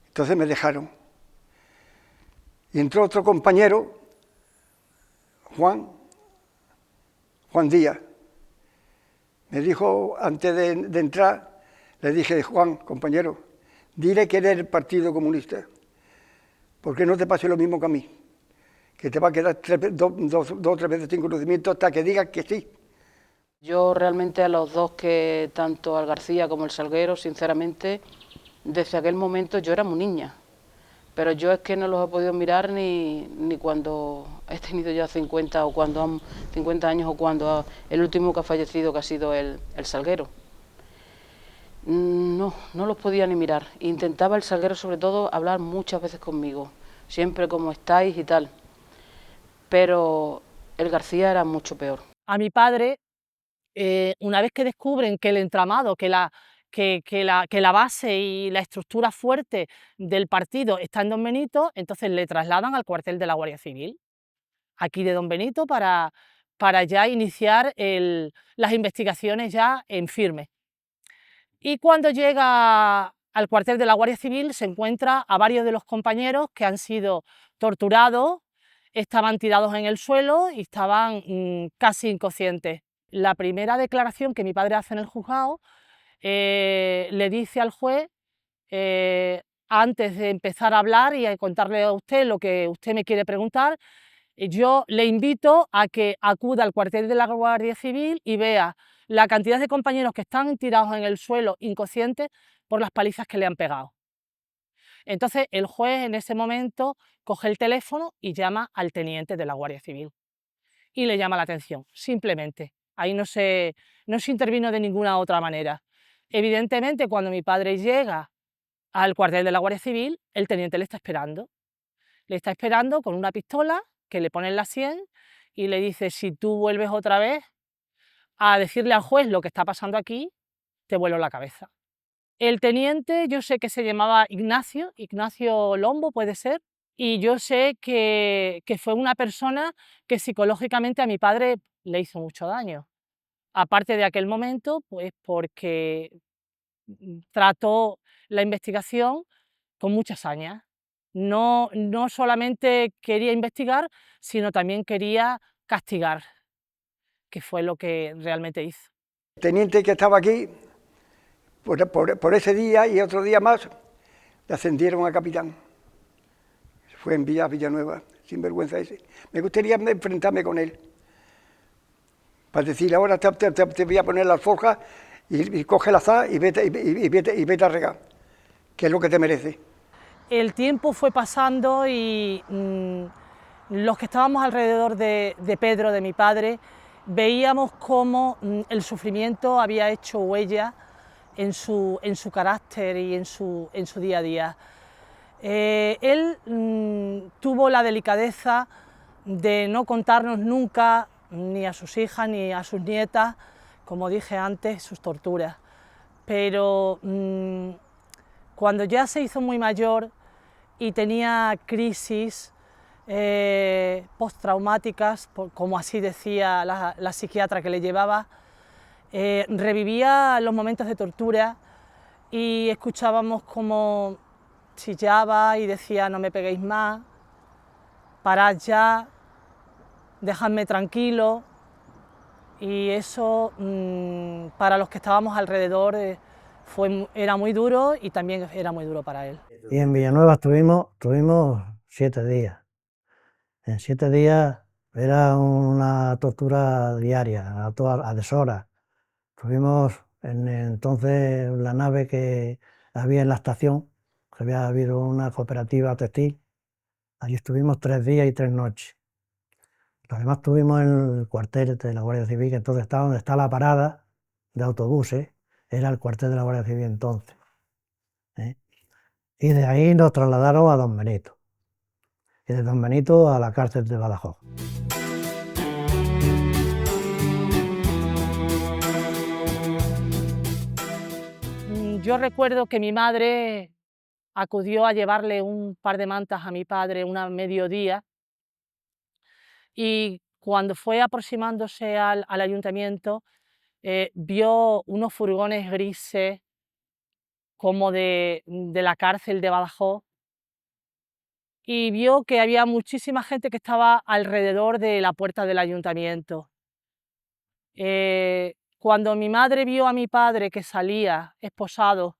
[SPEAKER 1] Entonces me dejaron. Y entró otro compañero, Juan Díaz. Me dijo, antes de entrar, le dije: Juan, compañero, dile que eres del Partido Comunista, porque no te pase lo mismo que a mí, que te va a quedar 2 o 3 veces sin conocimiento hasta que digas que sí.
[SPEAKER 9] Yo realmente a los dos, que tanto al García como el Salguero, sinceramente, desde aquel momento yo era muy niña. pero yo es que no los he podido mirar ni cuando he tenido ya 50 o cuando han 50 años o cuando el último que ha fallecido, que ha sido el Salguero. No los podía ni mirar. Intentaba el Salguero sobre todo hablar muchas veces conmigo, siempre cómo estáis y tal, pero el García era mucho peor.
[SPEAKER 2] A mi padre, una vez que descubren que el entramado, que la base y la estructura fuerte del partido está en Don Benito, entonces le trasladan al cuartel de la Guardia Civil, aquí de Don Benito, para ya iniciar las investigaciones ya en firme. Y cuando llega al cuartel de la Guardia Civil se encuentra a varios de los compañeros que han sido torturados, estaban tirados en el suelo y estaban casi inconscientes. La primera declaración que mi padre hace en el juzgado le dice al juez, antes de empezar a hablar y a contarle a usted lo que usted me quiere preguntar, yo le invito a que acuda al cuartel de la Guardia Civil y vea la cantidad de compañeros que están tirados en el suelo inconscientes por las palizas que le han pegado. Entonces el juez en ese momento coge el teléfono y llama al teniente de la Guardia Civil y le llama la atención, simplemente. Ahí no se intervino de ninguna otra manera. Evidentemente, cuando mi padre llega al cuartel de la Guardia Civil, el teniente le está esperando. Le está esperando con una pistola que le pone en la sien y le dice: si tú vuelves otra vez a decirle al juez lo que está pasando aquí, te vuelo la cabeza. El teniente, yo sé que se llamaba Ignacio Lombo, puede ser, y yo sé que fue una persona que psicológicamente a mi padre le hizo mucho daño. Aparte de aquel momento, pues porque trató la investigación con mucha saña. No solamente quería investigar, sino también quería castigar, que fue lo que realmente hizo.
[SPEAKER 1] El teniente que estaba aquí, por ese día y otro día más, le ascendieron a capitán. Fue en Villanueva, sin vergüenza ese. Me gustaría enfrentarme con él, para decirle: ahora te voy a poner la alforja y coge la azar y vete a regar, que es lo que te merece.
[SPEAKER 2] El tiempo fue pasando y los que estábamos alrededor de Pedro, de mi padre, veíamos cómo el sufrimiento había hecho huella en su carácter y en su día a día. Él tuvo la delicadeza de no contarnos nunca, ni a sus hijas ni a sus nietas, como dije antes, sus torturas. Pero cuando ya se hizo muy mayor y tenía crisis postraumáticas, como así decía la psiquiatra que le llevaba, revivía los momentos de tortura y escuchábamos cómo chillaba y decía: no me peguéis más, parad ya, dejadme tranquilo. Y eso para los que estábamos alrededor era muy duro y también era muy duro para él.
[SPEAKER 4] Y en Villanueva tuvimos 7 días. En 7 días era una tortura diaria, a deshoras. Tuvimos entonces la nave que había en la estación, que había habido una cooperativa textil. Allí estuvimos 3 días y 3 noches. Además estuvimos en el cuartel de la Guardia Civil, que entonces está donde está la parada de autobuses, era el cuartel de la Guardia Civil entonces. Y de ahí nos trasladaron a Don Benito. Y de Don Benito a la cárcel de Badajoz.
[SPEAKER 2] Yo recuerdo que mi madre acudió a llevarle un par de mantas a mi padre una mediodía, y cuando fue aproximándose al ayuntamiento vio unos furgones grises como de la cárcel de Badajoz, y vio que había muchísima gente que estaba alrededor de la puerta del ayuntamiento. Cuando mi madre vio a mi padre que salía esposado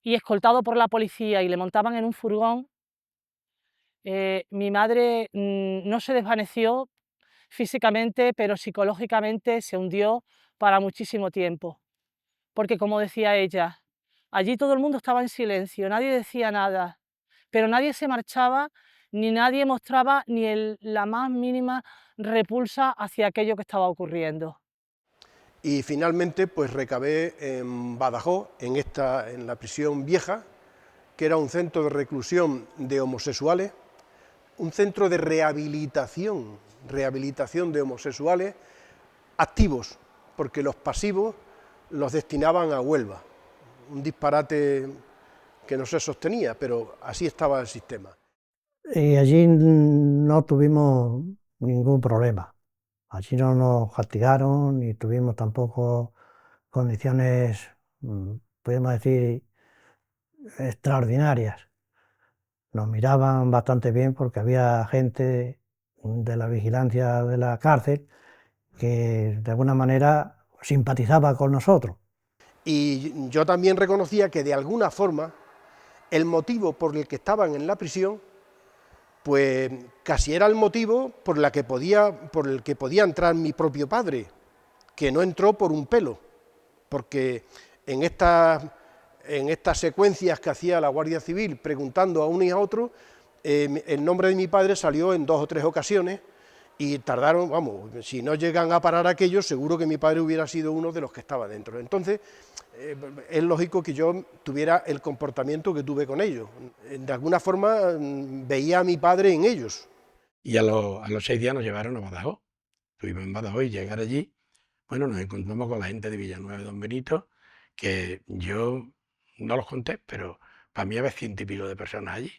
[SPEAKER 2] y escoltado por la policía y le montaban en un furgón, mi madre no se desvaneció físicamente, pero psicológicamente se hundió para muchísimo tiempo. Porque, como decía ella, allí todo el mundo estaba en silencio, nadie decía nada, pero nadie se marchaba, ni nadie mostraba ni la más mínima repulsa hacia aquello que estaba ocurriendo.
[SPEAKER 5] Y finalmente pues recabé en Badajoz, en la prisión vieja, que era un centro de reclusión de homosexuales, un centro de rehabilitación de homosexuales activos, porque los pasivos los destinaban a Huelva, un disparate que no se sostenía, pero así estaba el sistema.
[SPEAKER 4] Y allí no tuvimos ningún problema. Allí no nos castigaron ni tuvimos tampoco condiciones, podemos decir, extraordinarias. Nos miraban bastante bien porque había gente de la vigilancia de la cárcel que de alguna manera simpatizaba con nosotros.
[SPEAKER 5] Y yo también reconocía que de alguna forma el motivo por el que estaban en la prisión, pues casi era el motivo por el que podía entrar mi propio padre, que no entró por un pelo, porque en estas secuencias que hacía la Guardia Civil preguntando a uno y a otro, el nombre de mi padre salió en 2 o 3 ocasiones y tardaron, vamos, si no llegan a parar aquellos, seguro que mi padre hubiera sido uno de los que estaba dentro. Entonces, es lógico que yo tuviera el comportamiento que tuve con ellos. De alguna forma veía a mi padre en ellos.
[SPEAKER 7] Y a los 6 días nos llevaron a Badajoz. Estuvimos en Badajoz y llegar allí, bueno, nos encontramos con la gente de Villanueva de Don Benito, que yo no los conté, pero para mí había 100 y pico de personas allí.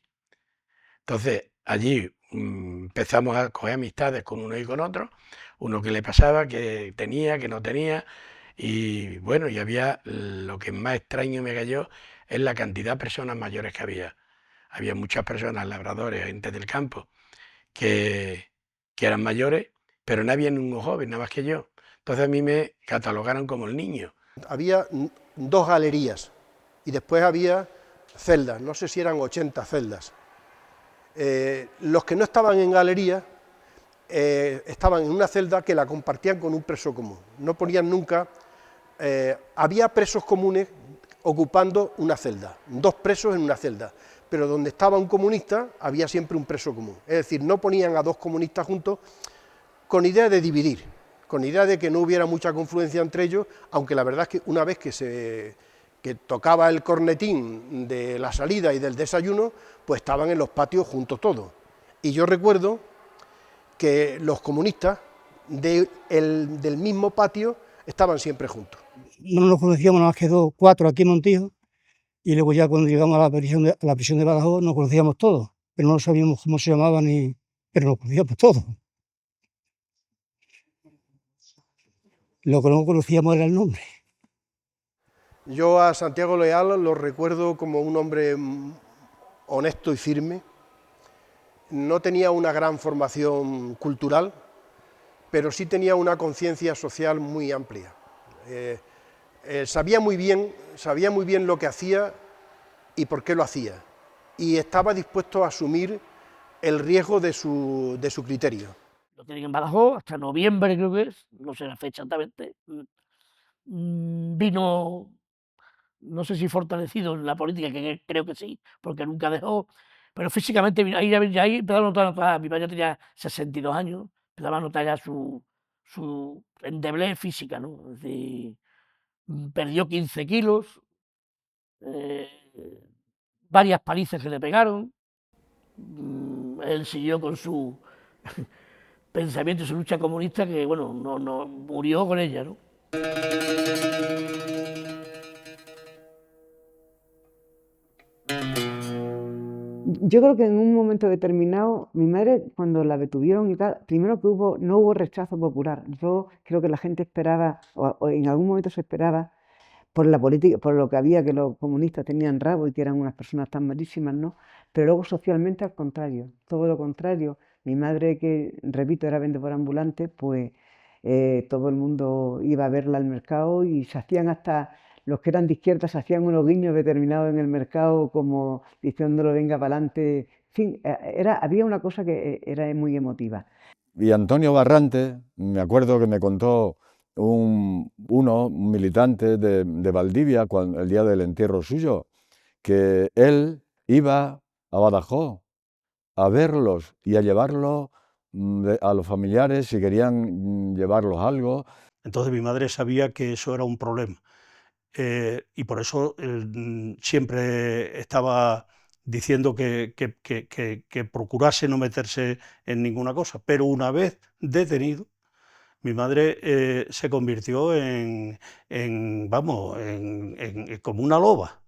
[SPEAKER 7] Entonces, allí empezamos a coger amistades con uno y con otro, uno que le pasaba, que tenía, que no tenía, y bueno, y había, lo que más extraño me cayó es la cantidad de personas mayores que había. Había muchas personas, labradores, gente del campo, que eran mayores, pero no había ningún joven, nada más que yo. Entonces a mí me catalogaron como el niño.
[SPEAKER 5] Había 2 galerías y después había celdas, no sé si eran 80 celdas. Los que no estaban en galería estaban en una celda que la compartían con un preso común. No ponían nunca... había presos comunes ocupando una celda, 2 presos en una celda, pero donde estaba un comunista había siempre un preso común. Es decir, no ponían a 2 comunistas juntos con idea de dividir, con idea de que no hubiera mucha confluencia entre ellos, aunque la verdad es que una vez que tocaba el cornetín de la salida y del desayuno, pues estaban en los patios juntos todos. Y yo recuerdo que los comunistas del mismo patio estaban siempre juntos.
[SPEAKER 12] No nos conocíamos nada más que 4 aquí en Montijo, y luego ya cuando llegamos a la prisión de Badajoz nos conocíamos todos, pero no sabíamos cómo se llamaban, pero nos conocíamos todos. Lo que no conocíamos era el nombre.
[SPEAKER 5] Yo a Santiago Leal lo recuerdo como un hombre honesto y firme. No tenía una gran formación cultural, pero sí tenía una conciencia social muy amplia. Sabía muy bien lo que hacía y por qué lo hacía, y estaba dispuesto a asumir el riesgo de su criterio.
[SPEAKER 3] Lo tienen en Badajoz hasta noviembre, creo que es, no sé la fecha exactamente. Vino, no sé si fortalecido en la política, que creo que sí, porque nunca dejó, pero físicamente ahí empezaba a notar, mi padre ya tenía 62 años, empezaba a notar ya su endeblez física, ¿no? Es decir, perdió 15 kilos, varias palizas que le pegaron, él siguió con su pensamiento y su lucha comunista, que bueno, no murió con ella, ¿no?
[SPEAKER 8] Yo creo que en un momento determinado, mi madre, cuando la detuvieron y tal, primero que no hubo rechazo popular. Yo creo que la gente esperaba, o en algún momento se esperaba, por la política, por lo que había, que los comunistas tenían rabo y que eran unas personas tan malísimas, ¿no? Pero luego socialmente al contrario, todo lo contrario. Mi madre, que repito, era vendedora ambulante, pues todo el mundo iba a verla al mercado y se hacían hasta... Los que eran de izquierda se hacían unos guiños determinados en el mercado, como diciéndolo venga para adelante. En fin, había una cosa que era muy emotiva.
[SPEAKER 20] Y Antonio Barrante, me acuerdo que me contó un militante de Valdivia, el día del entierro suyo, que él iba a Badajoz a verlos y a llevarlos a los familiares si querían llevarlos algo.
[SPEAKER 6] Entonces mi madre sabía que eso era un problema y por eso siempre estaba diciendo que procurase no meterse en ninguna cosa. Pero una vez detenido, mi madre se convirtió como una loba,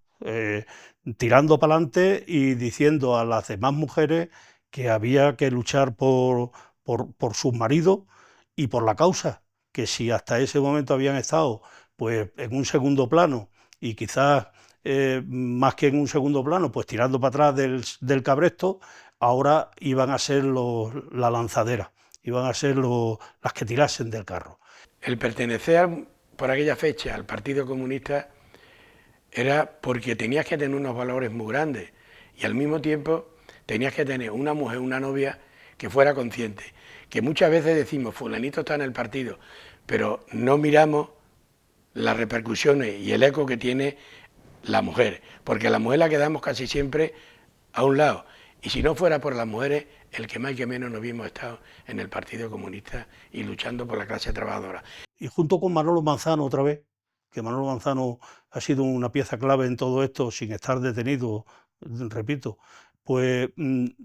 [SPEAKER 6] tirando para adelante y diciendo a las demás mujeres que había que luchar por sus maridos y por la causa, que si hasta ese momento habían estado pues en un segundo plano y quizás más que en un segundo plano, pues tirando para atrás del cabresto, ahora iban a ser la lanzadera, iban a ser las que tirasen del carro.
[SPEAKER 7] El pertenecer por aquella fecha al Partido Comunista era porque tenías que tener unos valores muy grandes y al mismo tiempo tenías que tener una mujer, una novia que fuera consciente, que muchas veces decimos fulanito está en el partido, pero no miramos las repercusiones y el eco que tiene la mujer, porque la mujer la quedamos casi siempre a un lado, y si no fuera por las mujeres, el que más y que menos no hubiéramos estado en el Partido Comunista y luchando por la clase trabajadora.
[SPEAKER 6] Y junto con Manolo Manzano otra vez, que Manolo Manzano ha sido una pieza clave en todo esto, sin estar detenido, repito, pues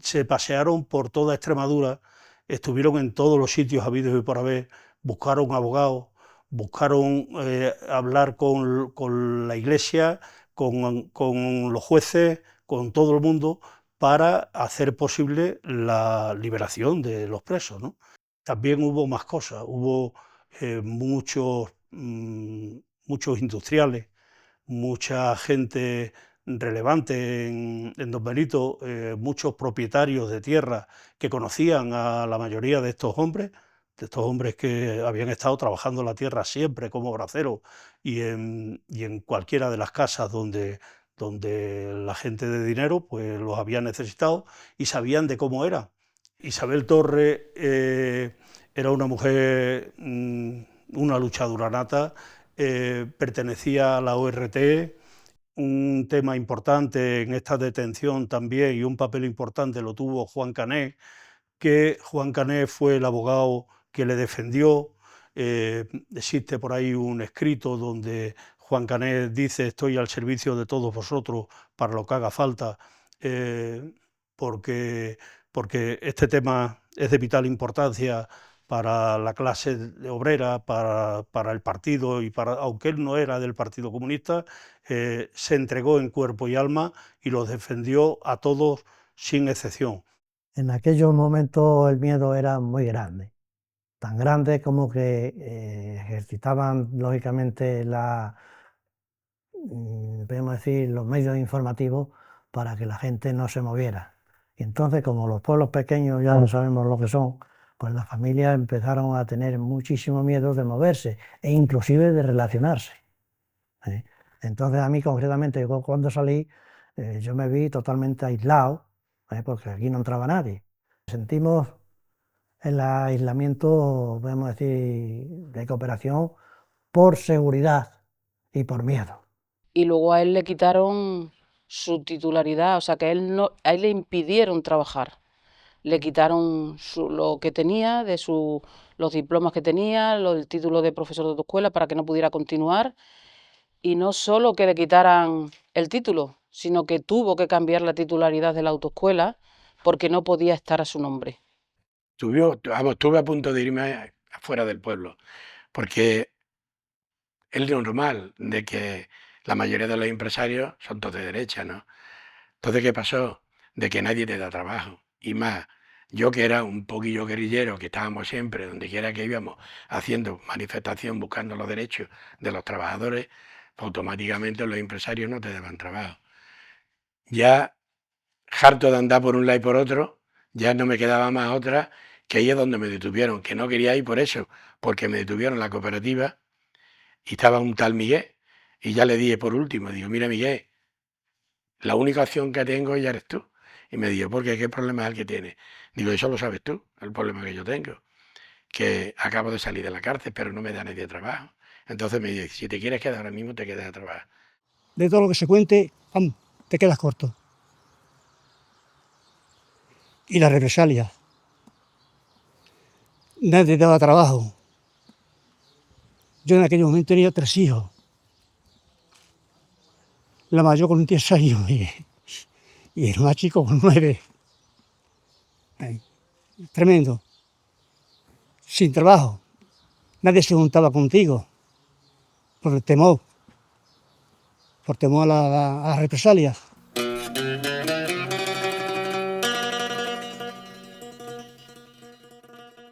[SPEAKER 6] se pasearon por toda Extremadura, estuvieron en todos los sitios habidos y por haber, buscaron abogados, buscaron hablar con la Iglesia, con los jueces, con todo el mundo, para hacer posible la liberación de los presos, ¿no? También hubo más cosas, hubo muchos industriales, mucha gente relevante en Don Benito, muchos propietarios de tierra que conocían a la mayoría de estos hombres que habían estado trabajando la tierra siempre como braceros y en cualquiera de las casas donde la gente de dinero pues los había necesitado y sabían de cómo era. Isabel Torre era una mujer, una luchadora nata, pertenecía a la ORT, un tema importante en esta detención también y un papel importante lo tuvo Juan Cané, que Juan Cané fue el abogado que le defendió. Existe por ahí un escrito donde Juan Cané dice: estoy al servicio de todos vosotros para lo que haga falta, porque este tema es de vital importancia para la clase obrera, para el partido, y aunque él no era del Partido Comunista, se entregó en cuerpo y alma y los defendió a todos sin excepción.
[SPEAKER 4] En aquellos momentos el miedo era muy grande, tan grande como que ejercitaban lógicamente podemos decir, los medios informativos para que la gente no se moviera. Y entonces, como los pueblos pequeños ya no sabemos lo que son, pues las familias empezaron a tener muchísimo miedo de moverse e inclusive de relacionarse. Entonces a mí concretamente, yo cuando salí, yo me vi totalmente aislado, porque aquí no entraba nadie. Sentimos el aislamiento, podemos decir, de cooperación por seguridad y por miedo.
[SPEAKER 9] Y luego a él le quitaron su titularidad, o sea que a él le impidieron trabajar. Le quitaron lo que tenía, los diplomas que tenía, el título de profesor de autoescuela para que no pudiera continuar. Y no solo que le quitaran el título, sino que tuvo que cambiar la titularidad de la autoescuela porque no podía estar a su nombre.
[SPEAKER 7] Estuve a punto de irme afuera del pueblo, porque es normal de que la mayoría de los empresarios son todos de derecha, ¿no? Entonces, ¿qué pasó? De que nadie te da trabajo. Y más, yo que era un poquillo guerrillero, que estábamos siempre, donde quiera que íbamos, haciendo manifestación, buscando los derechos de los trabajadores, pues automáticamente los empresarios no te daban trabajo. Ya, harto de andar por un lado y por otro, ya no me quedaba más otra que ahí es donde me detuvieron, que no quería ir por eso, porque me detuvieron la cooperativa y estaba un tal Miguel, y ya le dije por último, digo, mira Miguel, la única opción que tengo ya eres tú. Y me dijo, ¿por qué? ¿Qué problema es el que tienes? Digo, eso lo sabes tú, el problema que yo tengo, que acabo de salir de la cárcel, pero no me da nadie trabajo. Entonces me dice, si te quieres quedar ahora mismo, te quedas a trabajar.
[SPEAKER 12] De todo lo que se cuente, te quedas corto. y la represalia. Nadie daba trabajo. Yo en aquel momento tenía 3 hijos. La mayor con 10 años y el más chico con 9. Tremendo. Sin trabajo. Nadie se juntaba contigo por el temor. Por temor a las represalias.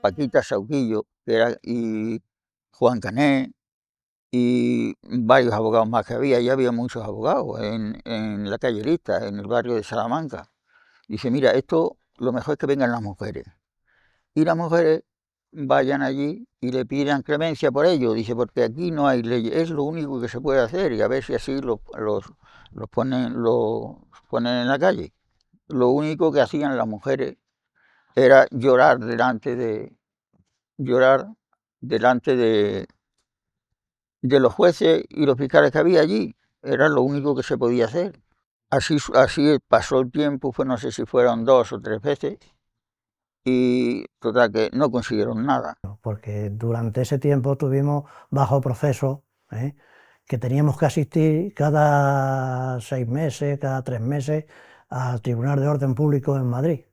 [SPEAKER 11] Paquita Sauquillo y Juan Cané y varios abogados más que había, ya había muchos abogados en la calle Lista, en el barrio de Salamanca. Dice, mira, esto lo mejor es que vengan las mujeres. Y las mujeres vayan allí y le pidan clemencia por ello. Dice, porque aquí no hay ley, es lo único que se puede hacer y a ver si así los ponen en la calle. Lo único que hacían las mujeres era llorar delante de los jueces y los fiscales que había allí. Era lo único que se podía hacer. Así pasó el tiempo, no sé si fueron 2 o 3 veces, y total que no consiguieron nada.
[SPEAKER 4] Porque durante ese tiempo tuvimos bajo proceso, que teníamos que asistir cada 6 meses, cada 3 meses al Tribunal de Orden Público en Madrid,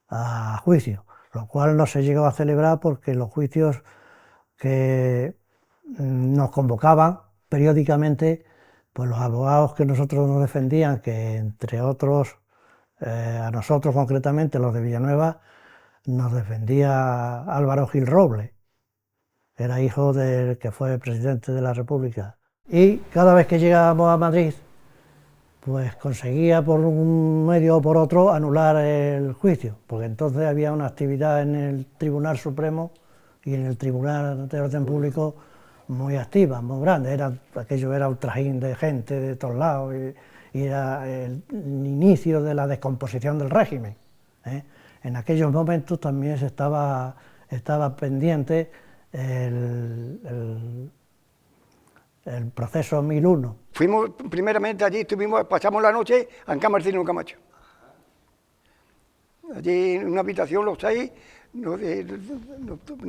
[SPEAKER 4] a juicio, lo cual no se llegó a celebrar porque los juicios que nos convocaban periódicamente, pues los abogados que nosotros nos defendían, que entre otros, a nosotros concretamente, los de Villanueva, nos defendía Álvaro Gil Robles, era hijo del que fue presidente de la República. Y cada vez que llegábamos a Madrid, pues conseguía por un medio o por otro anular el juicio, porque entonces había una actividad en el Tribunal Supremo y en el Tribunal de Orden Público muy activa, muy grande. Aquello era un trajín de gente de todos lados y era el inicio de la descomposición del régimen. En aquellos momentos también estaba pendiente el proceso 1001.
[SPEAKER 1] Fuimos primeramente allí, pasamos la noche en Can Marcelino Camacho. Allí en una habitación los 6 nos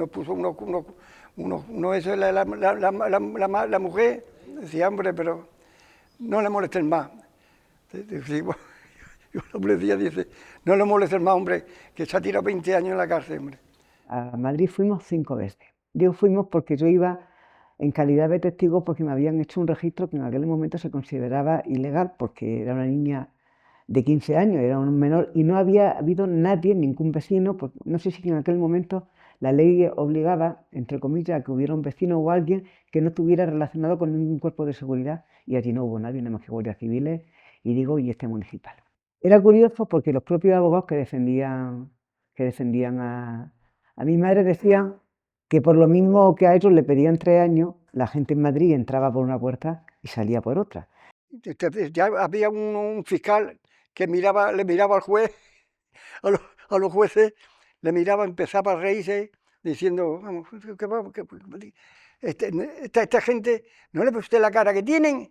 [SPEAKER 1] puso uno eso, la mujer decía, hombre, pero no le molesten más. Yo el hombre decía, dice, no le molesten más, hombre, que se ha tirado 20 años en la cárcel, hombre.
[SPEAKER 8] A Madrid fuimos 5 veces. Digo fuimos porque yo iba en calidad de testigo porque me habían hecho un registro que en aquel momento se consideraba ilegal porque era una niña de 15 años, era un menor y no había habido nadie, ningún vecino, porque no sé si en aquel momento la ley obligaba, entre comillas, a que hubiera un vecino o alguien que no estuviera relacionado con ningún cuerpo de seguridad y allí no hubo nadie, nada más que guardias civiles y este municipal. Era curioso porque los propios abogados que defendían a mi madre decían que por lo mismo que a ellos le pedían 3 años, la gente en Madrid entraba por una puerta y salía por otra.
[SPEAKER 1] Ya había un fiscal que le miraba al juez, a los jueces, le miraba, empezaba a reírse, diciendo, vamos, esta gente, ¿no le ve usted la cara que tienen?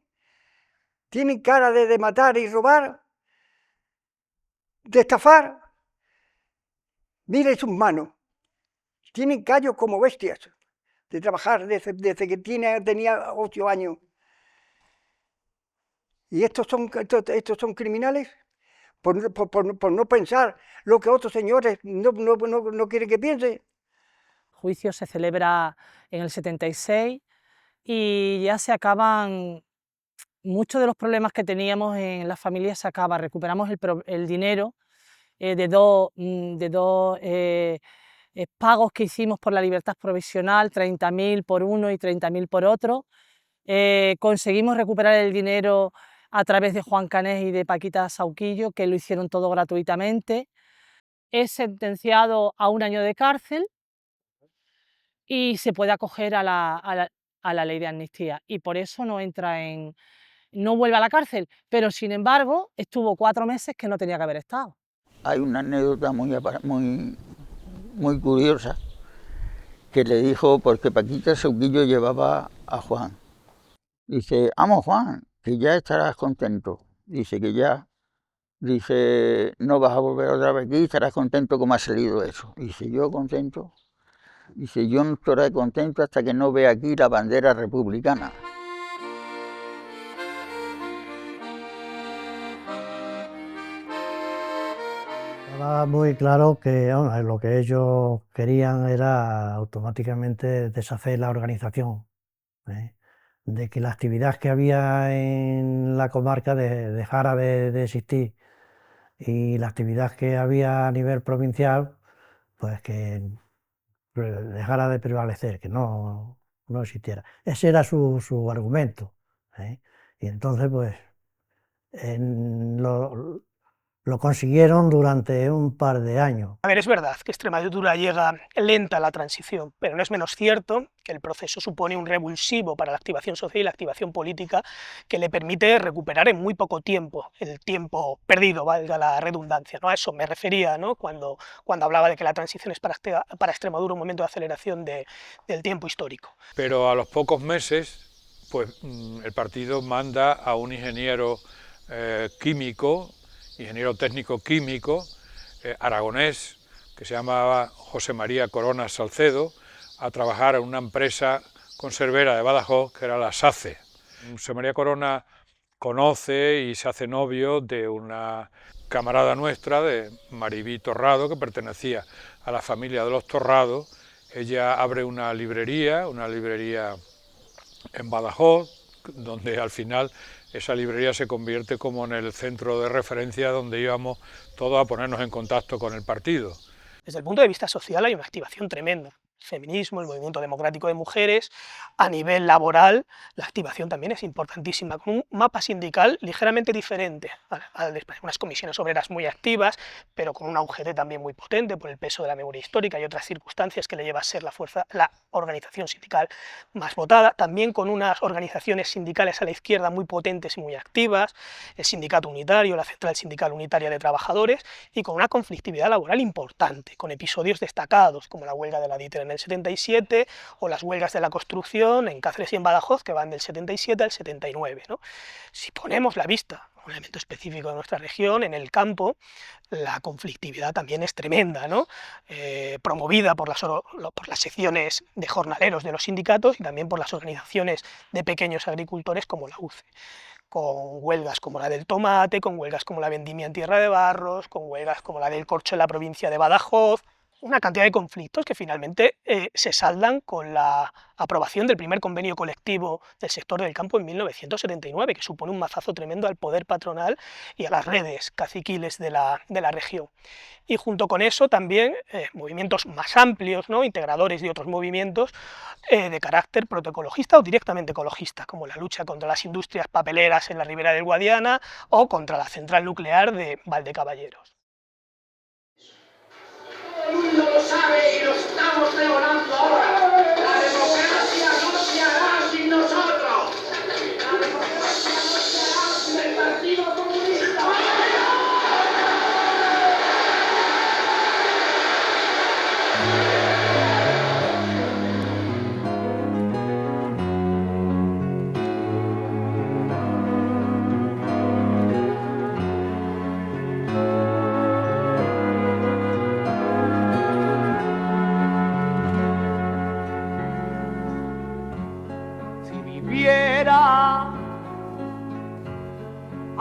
[SPEAKER 1] Tienen cara de matar y robar, de estafar. Mire sus manos, tienen callos como bestias, de trabajar desde que tenía 8 años. ¿Y estos son criminales? Por no pensar lo que otros señores no quieren que piense.
[SPEAKER 2] El juicio se celebra en el 76 y ya se acaban, muchos de los problemas que teníamos en la familia se acaban, recuperamos el dinero de dos pagos que hicimos por la libertad provisional, 30.000 por uno y 30.000 por otro. Conseguimos recuperar el dinero a través de Juan Cané y de Paquita Sauquillo, que lo hicieron todo gratuitamente. Es sentenciado a 1 año de cárcel y se puede acoger a la ley de amnistía y por eso no vuelve a la cárcel, pero sin embargo estuvo 4 meses que no tenía que haber estado.
[SPEAKER 11] Hay una anécdota muy curiosa que le dijo, porque Paquita Sauquillo llevaba a Juan. Dice, vamos Juan, que ya estarás contento. Dice que ya dice, no vas a volver otra vez aquí, estarás contento como ha salido eso. Dice, yo contento. Dice, yo no estaré contento hasta que no vea aquí la bandera republicana.
[SPEAKER 4] Estaba muy claro que bueno, lo que ellos querían era automáticamente deshacer la organización, ¿eh? De que la actividad que había en la comarca dejara de existir y la actividad que había a nivel provincial, pues que dejara de prevalecer, que no existiera. Ese era su argumento, ¿eh? Y entonces, pues, lo consiguieron durante un par de años.
[SPEAKER 15] A ver, es verdad que Extremadura llega lenta a la transición, pero no es menos cierto que el proceso supone un revulsivo para la activación social y la activación política que le permite recuperar en muy poco tiempo el tiempo perdido, valga la redundancia, ¿no? A eso me refería, ¿no? cuando hablaba de que la transición es para Extremadura un momento de aceleración del tiempo histórico.
[SPEAKER 13] Pero a los pocos meses, pues el partido manda a un ingeniero químico, ingeniero técnico químico, aragonés, que se llamaba José María Corona Salcedo, a trabajar en una empresa conservera de Badajoz, que era la SACE. José María Corona conoce y se hace novio de una camarada nuestra, de Maribí Torrado, que pertenecía a la familia de los Torrado. Ella abre una librería en Badajoz, donde al final esa librería se convierte como en el centro de referencia donde íbamos todos a ponernos en contacto con el partido.
[SPEAKER 15] Desde el punto de vista social hay una activación tremenda. El feminismo, el movimiento democrático de mujeres, a nivel laboral la activación también es importantísima, con un mapa sindical ligeramente diferente al de España. Unas comisiones obreras muy activas, pero con una UGT también muy potente por el peso de la memoria histórica y otras circunstancias que le lleva a ser la organización sindical más votada, también con unas organizaciones sindicales a la izquierda muy potentes y muy activas, el Sindicato Unitario, la Central Sindical Unitaria de Trabajadores, y con una conflictividad laboral importante, con episodios destacados como la huelga de la DITER en el 77 o las huelgas de la construcción en Cáceres y en Badajoz, que van del 77 al 79, ¿no? Si ponemos la vista, un elemento específico de nuestra región, en el campo, la conflictividad también es tremenda, ¿no? Promovida por las secciones de jornaleros de los sindicatos y también por las organizaciones de pequeños agricultores como la UCE, con huelgas como la del tomate, con huelgas como la vendimia en Tierra de Barros, con huelgas como la del corcho en la provincia de Badajoz, una cantidad de conflictos que finalmente se saldan con la aprobación del primer convenio colectivo del sector del campo en 1979, que supone un mazazo tremendo al poder patronal y a las redes caciquiles de la región. Y junto con eso también movimientos más amplios, ¿no? Integradores de otros movimientos de carácter protoecologista o directamente ecologista, como la lucha contra las industrias papeleras en la ribera del Guadiana o contra la central nuclear de Valdecaballeros.
[SPEAKER 21] Todo el mundo lo sabe y lo estamos pregonando ahora. La democracia no se hará sin nosotros. La democracia no se hará sin el Partido Comunista.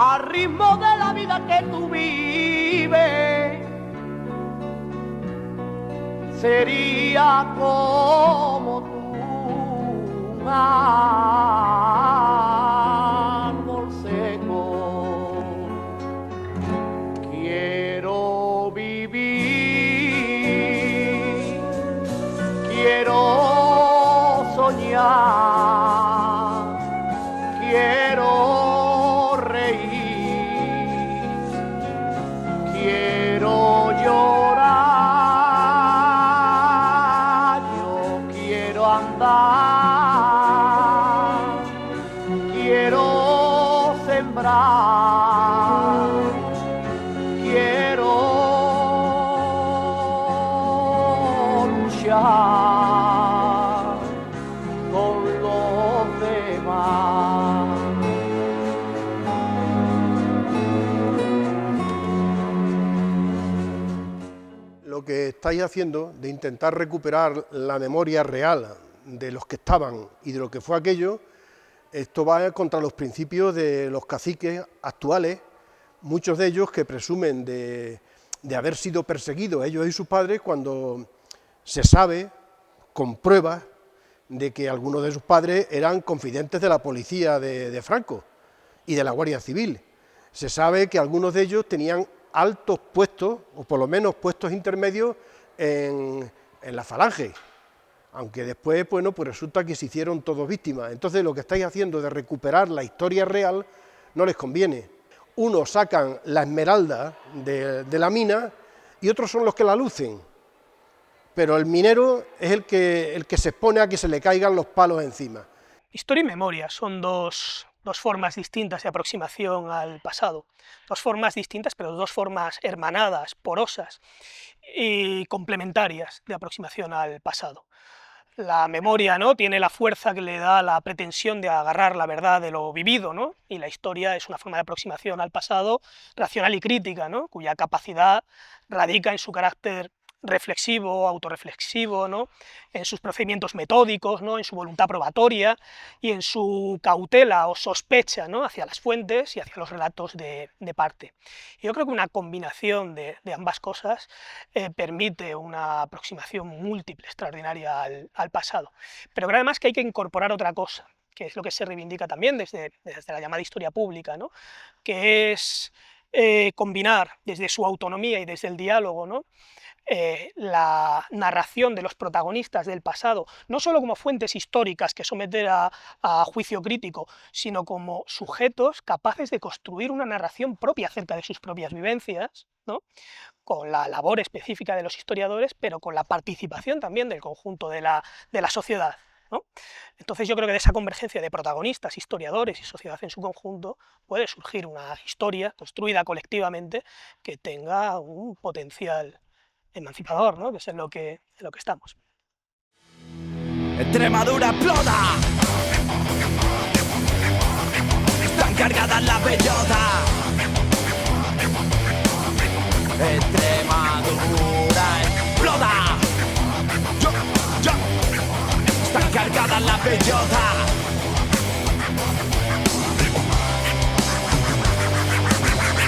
[SPEAKER 21] Al ritmo de la vida que tú vives, sería como tú, un árbol seco. Quiero vivir, quiero soñar, quiero llorar, yo quiero andar, quiero sembrar, quiero luchar con los demás.
[SPEAKER 5] estáis haciendo de intentar recuperar la memoria real de los que estaban y de lo que fue aquello, esto va contra los principios de los caciques actuales, muchos de ellos que presumen de haber sido perseguidos, ellos y sus padres, cuando se sabe, con pruebas, de que algunos de sus padres eran confidentes de la policía de Franco y de la Guardia Civil. Se sabe que algunos de ellos tenían altos puestos, o por lo menos puestos intermedios, en la Falange, aunque después, bueno, pues resulta que se hicieron todos víctimas. Entonces lo que estáis haciendo de recuperar la historia real no les conviene. Unos sacan la esmeralda de la mina y otros son los que la lucen, pero el minero es el que se expone a que se le caigan los palos encima.
[SPEAKER 15] Historia y memoria son dos formas distintas de aproximación al pasado, dos formas distintas, pero dos formas hermanadas, porosas y complementarias de aproximación al pasado. La memoria, ¿no?, tiene la fuerza que le da la pretensión de agarrar la verdad de lo vivido, ¿no?, y la historia es una forma de aproximación al pasado racional y crítica, ¿no?, cuya capacidad radica en su carácter reflexivo, autorreflexivo, ¿no?, en sus procedimientos metódicos, ¿no?, en su voluntad probatoria y en su cautela o sospecha, ¿no?, hacia las fuentes y hacia los relatos de parte. Yo creo que una combinación de ambas cosas permite una aproximación múltiple, extraordinaria al pasado, pero creo además que hay que incorporar otra cosa, que es lo que se reivindica también desde la llamada historia pública, ¿no?, que es combinar desde su autonomía y desde el diálogo, ¿no?, la narración de los protagonistas del pasado, no solo como fuentes históricas que someter a juicio crítico, sino como sujetos capaces de construir una narración propia acerca de sus propias vivencias, ¿no?, con la labor específica de los historiadores, pero con la participación también del conjunto de la sociedad, ¿no? Entonces yo creo que de esa convergencia de protagonistas, historiadores y sociedad en su conjunto puede surgir una historia construida colectivamente que tenga un potencial emancipador, ¿no?, que es en lo que estamos.
[SPEAKER 14] Extremadura explota. Están cargadas las bellotas. Extremadura explota. Están cargadas las bellotas.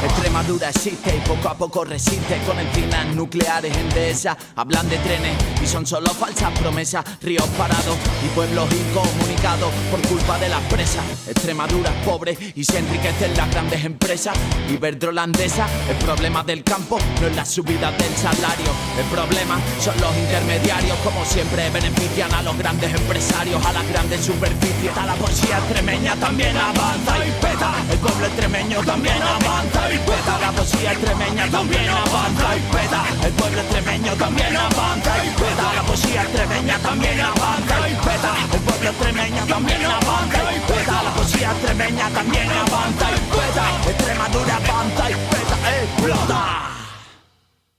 [SPEAKER 14] Extremadura existe y poco a poco resiste. Con encinas nucleares en dehesa hablan de trenes y son solo falsas promesas. Ríos parados y pueblos incomunicados por culpa de las presas. Extremadura es pobre y se enriquecen las grandes empresas. Iberdrolandesa, el problema del campo no es la subida del salario. El problema son los intermediarios, como siempre benefician a los grandes empresarios, a las grandes superficies. La poesía extremeña también avanza y peta. El pueblo extremeño también avanza y peta. La poesía extremeña también avanza y peta. El pueblo extremeño también avanza y peta. La poesía extremeña también avanza y peta. El pueblo extremeño también avanza y peta. La poesía extremeña también avanza y peta. Extremadura avanza